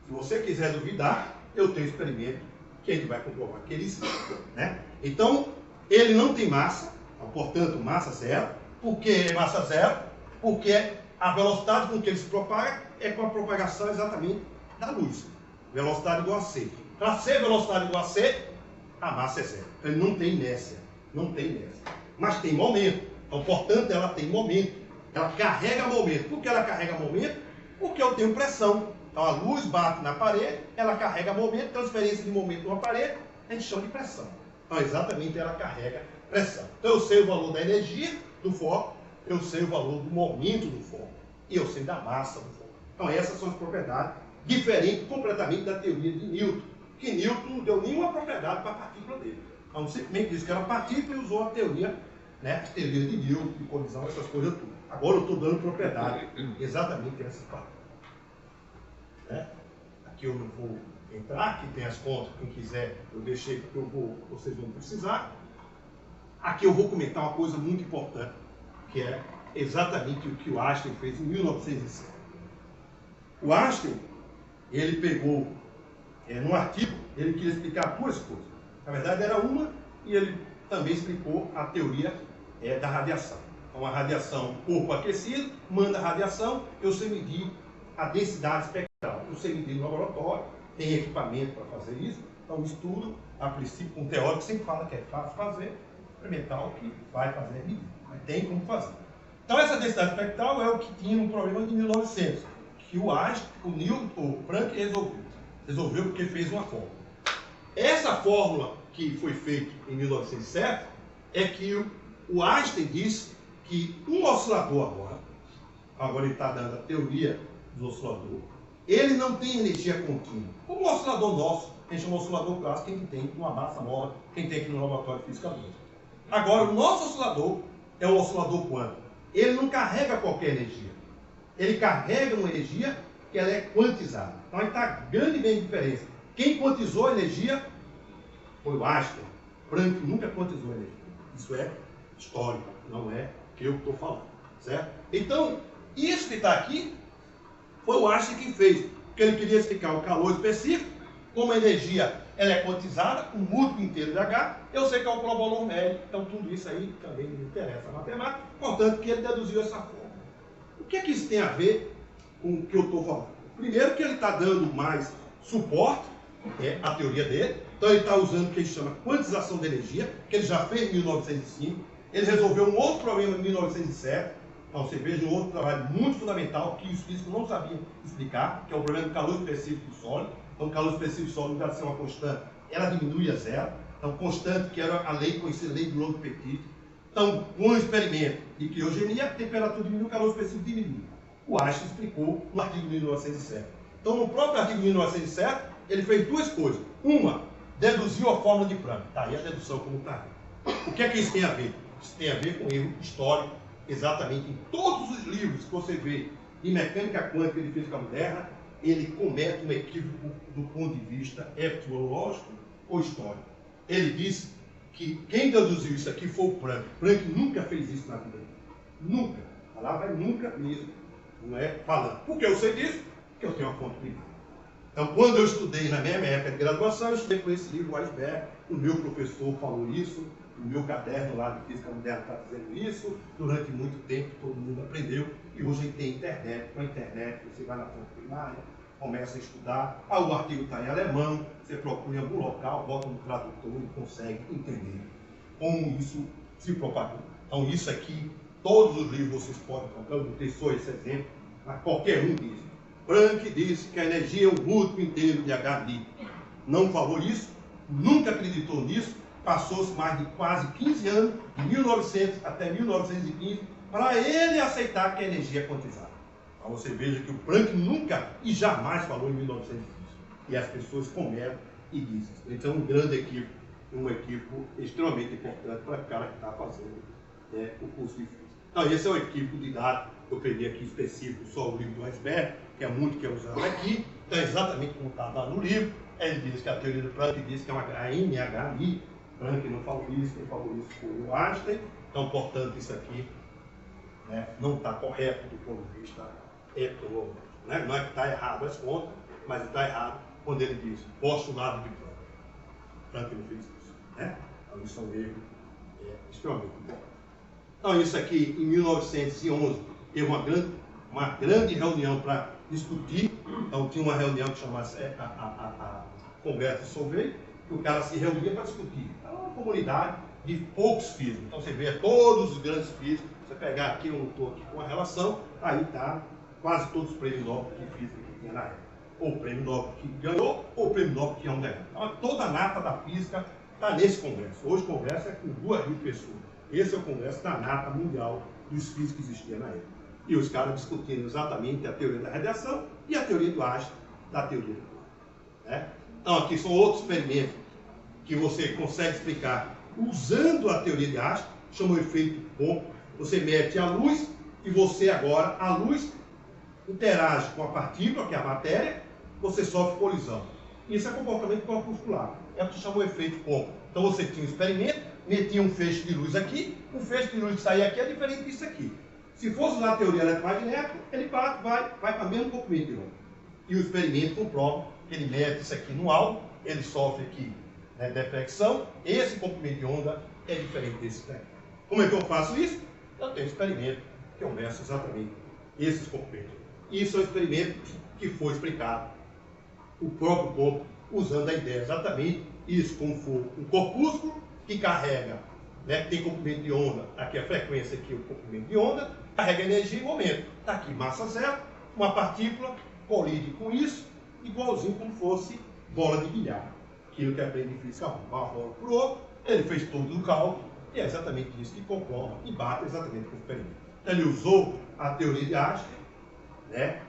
Se você quiser duvidar, eu tenho experimento que a gente vai comprovar que ele existe. Né? Então, ele não tem massa, Então, portanto, massa zero. Por que massa zero? Porque a velocidade com que ele se propaga é com a propagação exatamente da luz. Velocidade igual a c. Para ser velocidade igual a c, a massa é zero. Então, ele não tem inércia. Não tem inércia. Mas tem momento. Então, portanto, ela tem momento. Ela carrega momento. Por que ela carrega momento? Porque eu tenho pressão. Então, a luz bate na parede, ela carrega momento, transferência de momento numa parede, a gente chama de pressão. Então, exatamente, ela carrega pressão. Então, eu sei o valor da energia do foco, eu sei o valor do momento do foco, e eu sei da massa do foco. Então, essas são as propriedades, diferentes completamente da teoria de Newton, que Newton não deu nenhuma propriedade para a partícula dele. Então, simplesmente disse que era partícula e usou a teoria, né, a teoria de Newton, de colisão, essas coisas tudo. Agora eu estou dando propriedade exatamente nessas partículas. Aqui eu não vou entrar, aqui tem as contas, quem quiser eu deixei porque vocês vão precisar. Aqui eu vou comentar uma coisa muito importante, que é exatamente o que o Einstein fez em 1907. O Einstein, ele pegou, num artigo, ele queria explicar duas coisas. Na verdade era uma, e ele também explicou a teoria da radiação. Então a radiação, corpo aquecido, manda radiação, eu sei medir a densidade espectral. Eu sei medir no laboratório, tem equipamento para fazer isso. Então, o estudo, a princípio, com um teórico sempre fala que é fácil fazer, experimental que vai fazer é medir, mas tem como fazer. Então, essa densidade espectral é o que tinha um problema de 1900, que o Einstein, o Newton, o Planck resolveu porque fez uma fórmula. Essa fórmula que foi feita em 1907 é que o Einstein disse que um oscilador agora ele está dando a teoria do oscilador, ele não tem energia contínua. Como o oscilador nosso, a gente chama de oscilador clássico, quem tem uma massa móvel, quem tem aqui no laboratório de física quântica. Agora, o nosso oscilador é um oscilador quântico. Ele não carrega qualquer energia. Ele carrega uma energia que ela é quantizada. Então, aí está a grande bem diferença. Quem quantizou a energia foi o Einstein. Planck nunca quantizou a energia. Isso é histórico, não é que eu estou falando. Certo? Então, isso que está aqui foi o Einstein quem fez, porque ele queria explicar o calor específico, como a energia ela é quantizada, o múltiplo inteiro de H, eu sei calcular o valor médio, então tudo isso aí também me interessa a matemática, portanto que ele deduziu essa forma. O que é que isso tem a ver com o que eu estou falando? Primeiro que ele está dando mais suporte, à teoria dele, então ele está usando o que ele chama quantização de energia, que ele já fez em 1905, ele resolveu um outro problema em 1907, então você veja um outro trabalho muito fundamental que os físicos não sabiam explicar, que é o problema do calor específico do sólido. Então o calor específico do sólido, deve ser uma constante, ela diminui a zero. Então constante, que era a lei conhecida, lei do Logue-Petit. Então, com um experimento de criogenia, a temperatura diminui, o calor específico diminui. O Einstein explicou no artigo de 1907. Então no próprio artigo de 1907, ele fez duas coisas. Uma, deduziu a fórmula de Planck. Está aí a dedução como está. O que é que isso tem a ver? Isso tem a ver com erro histórico. Exatamente, em todos os livros que você vê de mecânica quântica e de física moderna, ele comete um equívoco do ponto de vista etimológico ou histórico. Ele disse que quem deduziu isso aqui foi o Planck. Planck nunca fez isso na vida dele. Nunca. A palavra é nunca mesmo. Não é falando. Por que eu sei disso? Porque eu tenho uma fonte primária. Então, quando eu estudei na minha época de graduação, eu estudei com esse livro, o Iceberg. O meu professor falou isso. O meu caderno lá de física moderna está dizendo isso. Durante muito tempo todo mundo aprendeu. E hoje a gente tem internet. Com a internet você vai na fonte primária, começa a estudar. O artigo está em alemão. Você procura em algum local, bota no tradutor e consegue entender como isso se propagou. Então isso aqui, todos os livros vocês podem comprar. Eu não tenho só esse exemplo, mas qualquer um diz. Planck disse que a energia é o múltiplo inteiro de H líquido. Não falou isso, nunca acreditou nisso. Passou-se mais de quase 15 anos, de 1900 até 1915, para ele aceitar que a energia é quantizada. Então você veja que o Planck nunca e jamais falou em 1915. E as pessoas cometem e dizem. Então é um grande equívoco, um equívoco extremamente importante para o cara que está fazendo o curso de física. Então esse é o equívoco didático. Eu peguei aqui específico só o livro do Iceberg, que é muito que é usado aqui. Então é exatamente como está lá no livro. Ele diz que a teoria do Planck diz que é uma NHI. Planck não falou isso, quem falou isso foi o Einstein. Então, portanto, isso aqui não está correto do ponto de vista etimológico. Não é que está errado as contas, mas está errado quando ele diz postulado de Planck. Planck não fez isso. Então, isso é um erro extremamente importante. Então, isso aqui, em 1911, teve uma grande reunião para discutir. Então, tinha uma reunião que chamasse a Congresso de Solvay, que o cara se reunia para discutir. Era uma comunidade de poucos físicos. Então, você vê todos os grandes físicos. Você pegar aqui, eu estou aqui com a relação, aí está quase todos os prêmios Nobel de física que tinha na época. Ou o prêmio Nobel que ganhou, ou o prêmio Nobel que iam ganhar. Então, toda a nata da física está nesse congresso. Hoje o congresso é com 2.000 pessoas. Esse é o congresso da nata mundial dos físicos que existia na época. E os caras discutindo exatamente a teoria da radiação e a teoria do Einstein da teoria do corpo. Né? Então, aqui são outros experimentos que você consegue explicar usando a teoria de Einstein, chama o efeito Pompa. Você mete a luz e você agora, a luz interage com a partícula, que é a matéria, você sofre colisão. Isso é comportamento corpuscular. É o que chama o efeito Pompa. Então você tinha um experimento, metia um feixe de luz aqui, o feixe de luz que saía aqui é diferente disso aqui. Se fosse usar a teoria eletromagnética, ele vai para o mesmo comprimento de onda. E o experimento comprova que ele mete isso aqui no alvo, ele sofre aqui, né, deflexão, esse comprimento de onda é diferente desse daqui. Como é que eu faço isso? Eu tenho um experimento que eu meço exatamente esses comprimentos. Isso é um experimento que foi explicado o próprio corpo, usando a ideia exatamente isso, como for um corpúsculo que carrega, né, tem comprimento de onda, aqui a frequência, aqui o comprimento de onda, carrega energia em momento. Está aqui massa zero, uma partícula colide com isso, igualzinho como fosse bola de bilhar. Aquilo que aprende em física, uma bola para o outro, ele fez todo o cálculo, e é exatamente isso que comprova e bate exatamente com o experimento. Então, ele usou a teoria de Einstein, né,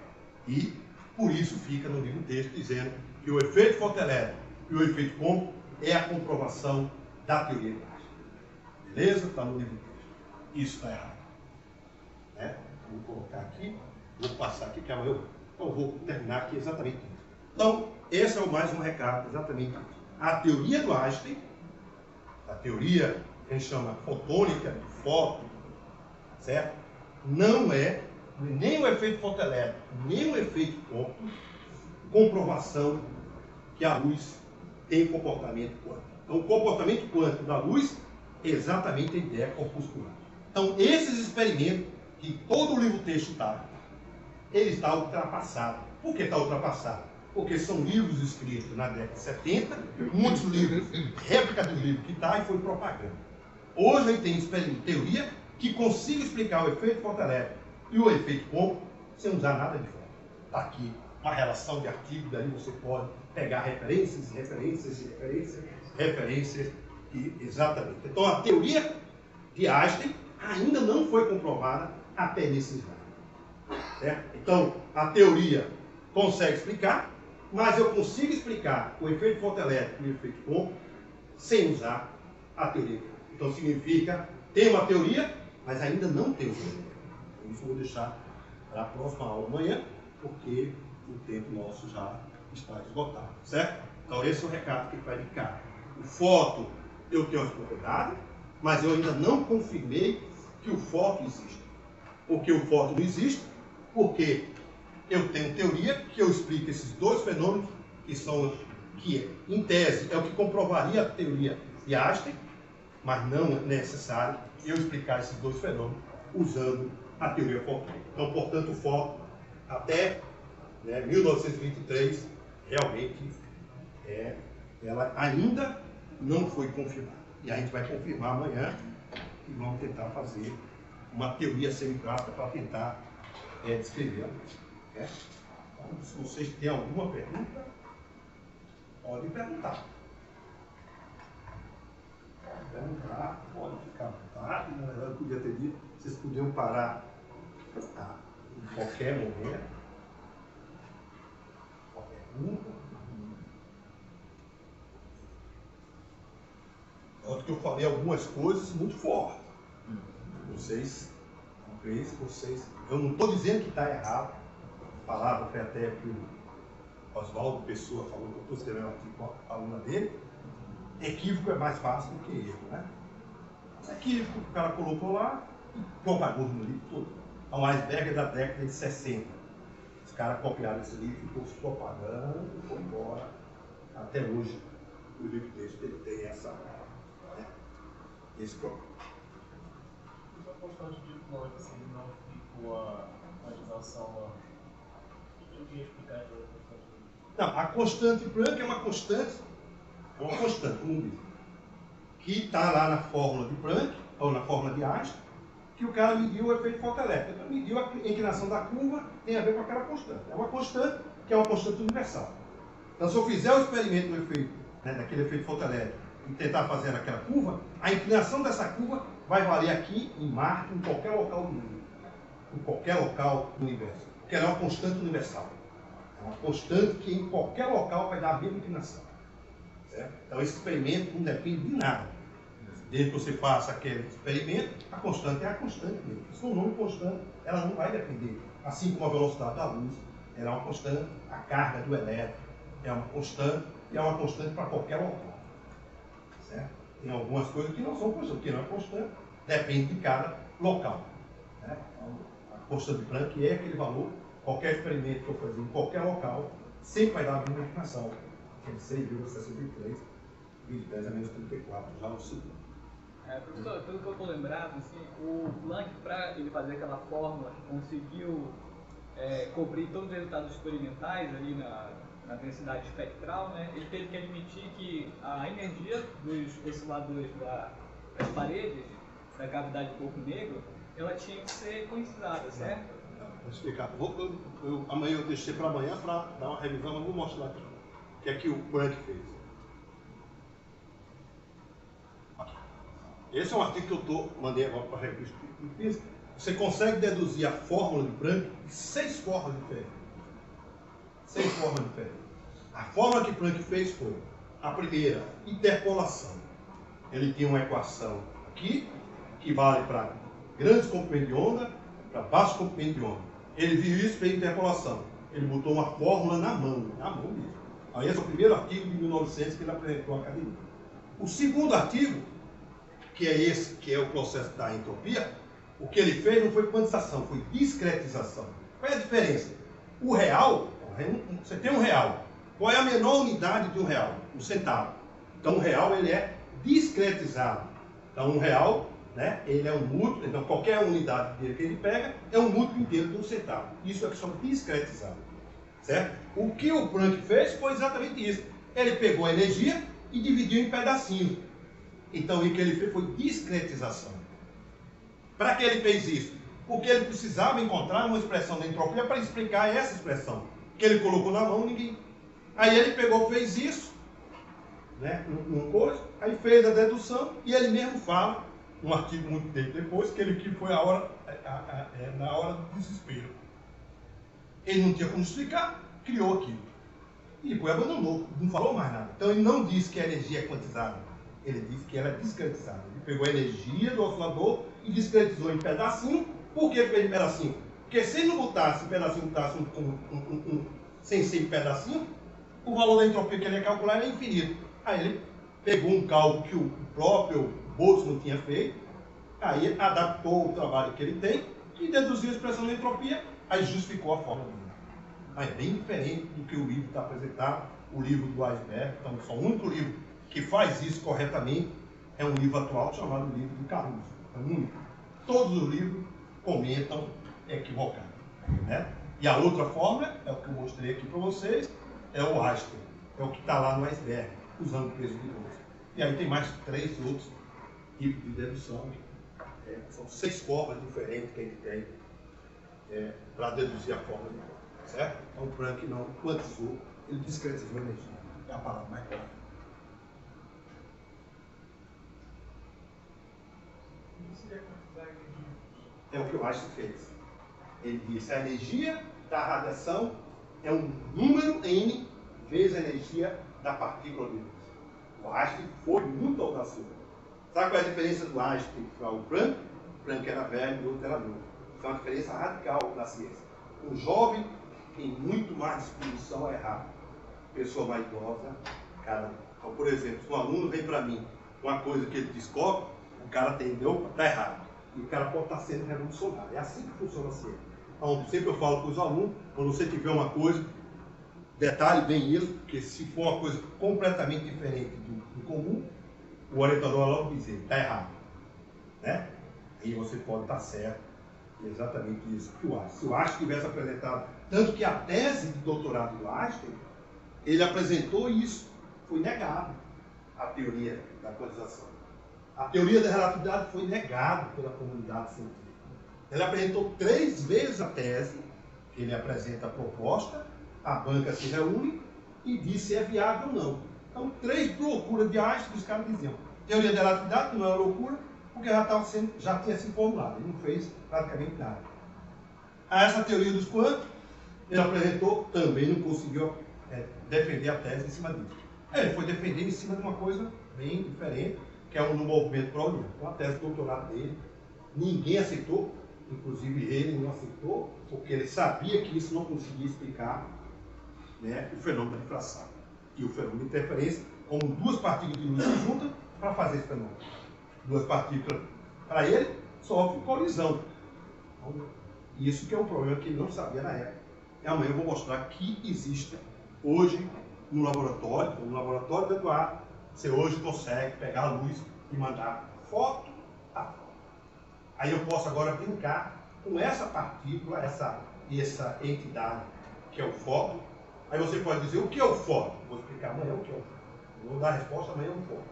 e por isso fica no livro texto dizendo que o efeito fotoelétrico e o efeito Pompa é a comprovação da teoria de Einstein. Beleza? Está no livro texto. Isso está errado. Né? Vou colocar aqui, vou passar aqui, que amanhã eu vou terminar aqui exatamente isso. Então, esse é mais um recado, exatamente isso. A teoria do Einstein, a teoria que a gente chama fotônica, de fóton, certo? Não é nem o efeito fotoelétrico, nem o efeito Pompa, comprovação que a luz tem comportamento quântico. Então, o comportamento quântico da luz é exatamente a ideia corpuscular. Então, esses experimentos, que todo o livro texto está, ele está ultrapassado. Por que está ultrapassado? Porque são livros escritos na década de 70, muitos livros, réplica do livro que está e foi propaganda. Hoje a gente tem experimento, teoria que consiga explicar o efeito fotoelétrico e o efeito Pompa sem usar nada de fora. Está aqui uma relação de artigos, daí você pode pegar referências, e exatamente. Então a teoria de Einstein ainda não foi comprovada até nesse slide. Certo? Então a teoria consegue explicar, mas eu consigo explicar o efeito fotoelétrico e o efeito Pompa sem usar a teoria. Então significa, tem uma teoria, mas ainda não tem teoria. Isso eu vou deixar para a próxima aula amanhã, porque o tempo nosso já está esgotado, certo? Então esse é o recado que vai ficar. O fóton, eu tenho as propriedades, mas eu ainda não confirmei que o fóton existe. Porque o fóton não existe, porque eu tenho teoria que eu explico esses dois fenômenos, que em tese é o que comprovaria a teoria de Einstein, mas não é necessário eu explicar esses dois fenômenos usando a teoria fotônica. Então, portanto, o fóton até 1923 realmente ela ainda não foi confirmada. E a gente vai confirmar amanhã e vamos tentar fazer uma teoria semiprática para tentar descrever a luz. Então, se vocês têm alguma pergunta, podem perguntar. Pode ficar à vontade. Na verdade, eu podia ter dito, vocês podiam parar em qualquer momento. Qualquer pergunta. Tanto que eu falei algumas coisas muito fortes. Eu não estou dizendo que está errado. A palavra foi até que o Oswaldo Pessoa falou, que eu estou escrevendo um artigo com a aluna dele. Equívoco é mais fácil do que erro, né? Equívoco, o cara colocou lá e propagou no livro todo. Então, o iceberg é da década de 60. Os caras copiaram esse livro, ficou se propagando e foi embora. Até hoje, o livro texto ele tem essa. Né? esse problema. Essa constante de Planck, se ele não ficou a quantização lá, eu queria explicar essa constante. Não, a constante Planck é uma constante, como diz, que está lá na fórmula de Planck, ou na fórmula de Einstein, que o cara mediu o efeito fotoelétrico. Então, mediu a inclinação da curva, tem a ver com aquela constante. É uma constante que é uma constante universal. Então, se eu fizer o experimento do efeito, daquele efeito fotoelétrico, e tentar fazer aquela curva, a inclinação dessa curva vai valer aqui em Marte, em qualquer local do mundo. Em qualquer local do universo. Porque ela é uma constante universal. É uma constante que em qualquer local vai dar a mesma inclinação. Certo? Então, esse experimento não depende de nada. Desde que você faça aquele experimento, a constante é a constante mesmo. Se o nome constante, ela não vai depender. Assim como a velocidade da luz, ela é uma constante, a carga do elétron é uma constante, e é uma constante para qualquer local. Certo? Tem algumas coisas que não são constantes, que não é constante, depende de cada local. Né? A constante de Planck é aquele valor, qualquer experimento que eu fazer em qualquer local, sempre vai dar a mesma inclinação, que é 6,63 vezes 10 a menos 34, já no segundo. Professor, pelo que eu estou lembrado, assim, o Planck, para ele fazer aquela fórmula, conseguiu cobrir todos os resultados experimentais ali na densidade espectral, né? Ele teve que admitir que a energia dos osciladores das paredes da cavidade do corpo negro, ela tinha que ser quantizada, certo? Vou explicar. Amanhã eu deixei para amanhã para dar uma revisão, mas vou mostrar aqui o que é que o Planck fez. Esse é um artigo que eu mandei agora para a revista de física. Você consegue deduzir a fórmula de Planck de 6 formas diferentes. 6 formas diferentes. A fórmula que Planck fez foi a primeira, interpolação. Ele tinha uma equação aqui, que vale para grandes comprimentos de onda, para baixos comprimentos de onda. Ele viu isso e fez interpolação. Ele botou uma fórmula na mão mesmo. Aí esse é o primeiro artigo de 1900 que ele apresentou à academia. O segundo artigo, que é esse, que é o processo da entropia, o que ele fez não foi quantização, foi discretização. Qual é a diferença? O real, você tem um real. Qual é a menor unidade de um real? Um centavo. Então o real ele é discretizado. Então um real, né, ele é um múltiplo, então qualquer unidade dele que ele pega é um múltiplo inteiro de um centavo. Isso é que chama discretizado. Certo? O que o Planck fez foi exatamente isso. Ele pegou a energia e dividiu em pedacinhos. Então, o que ele fez foi discretização. Para que ele fez isso? Porque ele precisava encontrar uma expressão da entropia para explicar essa expressão. Que ele colocou na mão, ninguém. Aí ele pegou, fez isso, né, num coisa, aí fez a dedução, e ele mesmo fala, num artigo muito tempo depois, que foi na hora do desespero. Ele não tinha como explicar, criou aquilo. E depois abandonou, não falou mais nada. Então ele não disse que a energia é quantizada. Ele disse que ela é discretizada. Ele pegou a energia do oscilador e discretizou em pedacinho. Por que fez em pedacinho? Porque se ele não botasse em pedacinho, botasse sem ser em pedacinho, o valor da entropia que ele ia calcular era infinito. Aí ele pegou um cálculo que o próprio Boltzmann tinha feito, aí adaptou o trabalho que ele tem e deduziu a expressão da entropia, aí justificou a fórmula dele. Aí é bem diferente do que o livro está apresentado, o livro do Weisberg. Então, só o único livro que faz isso corretamente é um livro atual chamado livro do Caruso. É o único. Todos os livros comentam equivocado. Né? E a outra fórmula, é o que eu mostrei aqui para vocês, é o Einstein. É o que está lá no Weisberg, usando o peso de luz. E aí tem mais 3 outros tipos de dedução. São 6 formas diferentes que a gente tem para deduzir a fórmula de luz. Certo? Então o Planck não quantizou, ele discretizou a energia. É a palavra mais clara. É o que o Einstein fez. Ele disse: a energia da radiação é um número n vezes a energia da partícula de luz. O Einstein foi muito audacioso. Sabe qual é a diferença do Einstein para o Planck? O Planck era velho e o outro era novo. Isso é uma diferença radical na ciência. O jovem tem muito mais disposição a errar. Pessoa mais idosa, cara. Então, por exemplo, se um aluno vem para mim uma coisa que ele descobre, o cara entendeu, está errado. E o cara pode estar sendo revolucionário. É assim que funciona a ciência. Então, sempre eu falo para os alunos, quando você tiver uma coisa, detalhe bem isso, porque se for uma coisa completamente diferente do comum, o orientador vai logo dizer, está errado. né? Aí você pode estar certo. Exatamente isso que o Einstein. Se o Einstein tivesse apresentado, tanto que a tese de doutorado do Einstein, ele apresentou isso, foi negado a teoria da quantização. A teoria da relatividade foi negada pela comunidade científica. Ele apresentou 3 vezes a tese, ele apresenta a proposta, a banca se reúne e diz se é viável ou não. Então, 3 loucuras de Einstein, os caras diziam, teoria da relatividade não era loucura, porque já tinha sido formulado, ele não fez praticamente nada. A essa teoria dos quantos, ele apresentou, também não conseguiu defender a tese em cima disso. Ele foi defender em cima de uma coisa bem diferente, que é no movimento browniano. Então a tese de doutorado dele, ninguém aceitou, inclusive ele não aceitou, porque ele sabia que isso não conseguia explicar, né, o fenômeno da difração e o fenômeno de interferência, como 2 partículas de luz se juntam para fazer esse fenômeno. 2 partículas, para ele, sofrem colisão. Então, isso que é um problema que ele não sabia na época. E amanhã eu vou mostrar que existe hoje no laboratório do Eduardo, você hoje consegue pegar a luz e mandar foto a foto. Aí eu posso agora brincar com essa partícula, essa entidade que é o fóton. Aí você pode dizer, o que é o fóton? Vou explicar amanhã o que é o fóton. Vou dar a resposta amanhã o fóton.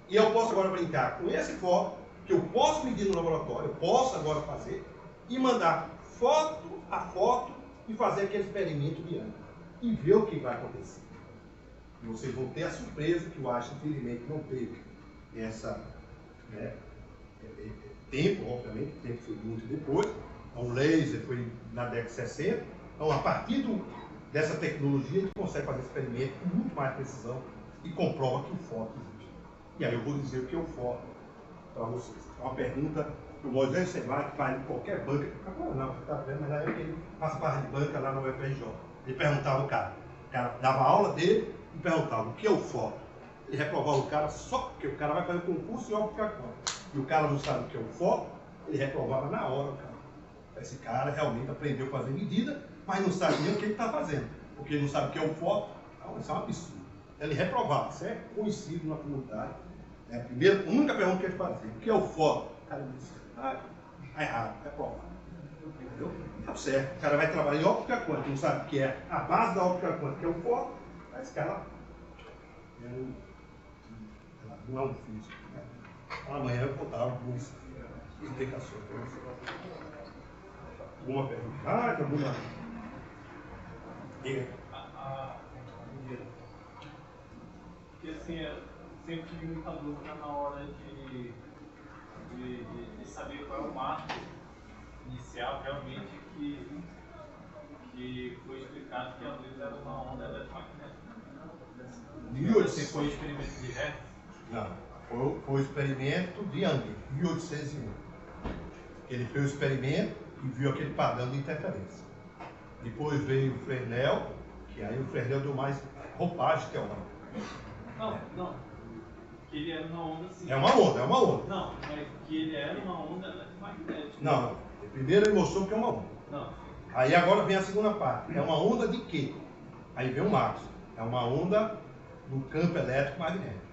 E eu posso agora brincar com esse fóton, que eu posso medir no laboratório, eu posso agora fazer, e mandar foto a foto e fazer aquele experimento de ângulo. E ver o que vai acontecer. E vocês vão ter a surpresa que o Einstein, infelizmente, não teve essa, né, tempo, obviamente, o tempo foi muito depois. Então, o laser foi na década de 60. Então, a partir dessa tecnologia, a gente consegue fazer experimento com muito mais precisão e comprova que o fóton existe. E aí eu vou dizer o que é o fóton para vocês. É uma pergunta que o Moisés Semar faz em qualquer banca. Agora não, você está vendo, mas na época ele faz parte de banca lá na UFRJ. Ele perguntava ao cara. O cara dava a aula dele e perguntava o que é o fóton. Ele reprovava o cara só porque o cara vai fazer concurso e óptica quântica. E o cara não sabe o que é o fóton, ele reprovava na hora o cara. Esse cara realmente aprendeu a fazer medida, mas não sabe nem o que ele está fazendo. Porque ele não sabe o que é o fóton. Então, isso é um absurdo. Ele reprovava, isso é conhecido na comunidade. É a única pergunta que ele fazia, o que é o fóton? O cara disse, tá errado, reprovado. Entendeu? Tá certo, o cara vai trabalhar em óptica quântica, não sabe o que é a base da óptica quântica, que é o fóton, mas esse cara não é um físico. Né? Amanhã eu vou dar algumas explicações para você. Alguma pergunta? Alguma? Diga. Porque assim, eu sempre tive muita dúvida na hora de saber qual é o marco inicial realmente que foi explicado que a luz era uma onda eletromagnética. Você foi o experimento de Hertz? Não, foi o experimento de Young, 1801. Ele fez o experimento e viu aquele padrão de interferência. Depois veio o Fresnel, que aí o Fresnel deu mais roupagem teórica. Não. Que ele era uma onda assim. É uma onda. Não, mas que ele era uma onda eletromagnética. Não. Primeiro ele mostrou que é uma onda. Não. Aí agora vem a segunda parte. É uma onda de quê? Aí vem o Marx. É uma onda do campo elétrico magnético.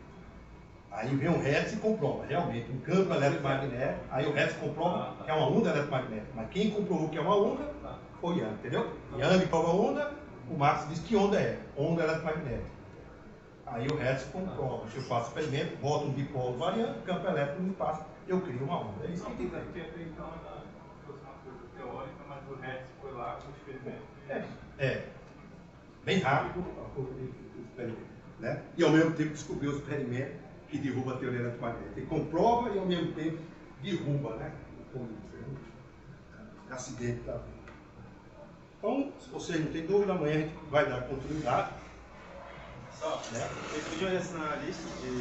Aí vem o Hertz e comprova, realmente, um campo eletromagnético. Aí o Hertz comprova que é uma onda eletromagnética. Mas quem comprovou que é uma onda foi Young, entendeu? Young prova a onda, o Marx diz que onda é? Onda eletromagnética. Aí o Hertz comprova. Se eu faço experimento, boto um dipolo variando, campo elétrico no espaço, eu crio uma onda. É isso que tem. Porque até então fosse uma coisa teórica, mas o Hertz foi lá com o experimento. Bem rápido o experimento. Né? E ao mesmo tempo descobriu o experimento que derruba a teoria eletromagnética. Ele comprova e ao mesmo tempo derruba, né? Um acidente da vida. Então, se vocês não têm dúvida, amanhã a gente vai dar continuidade. Só, né? Vocês podiam assinar a lista de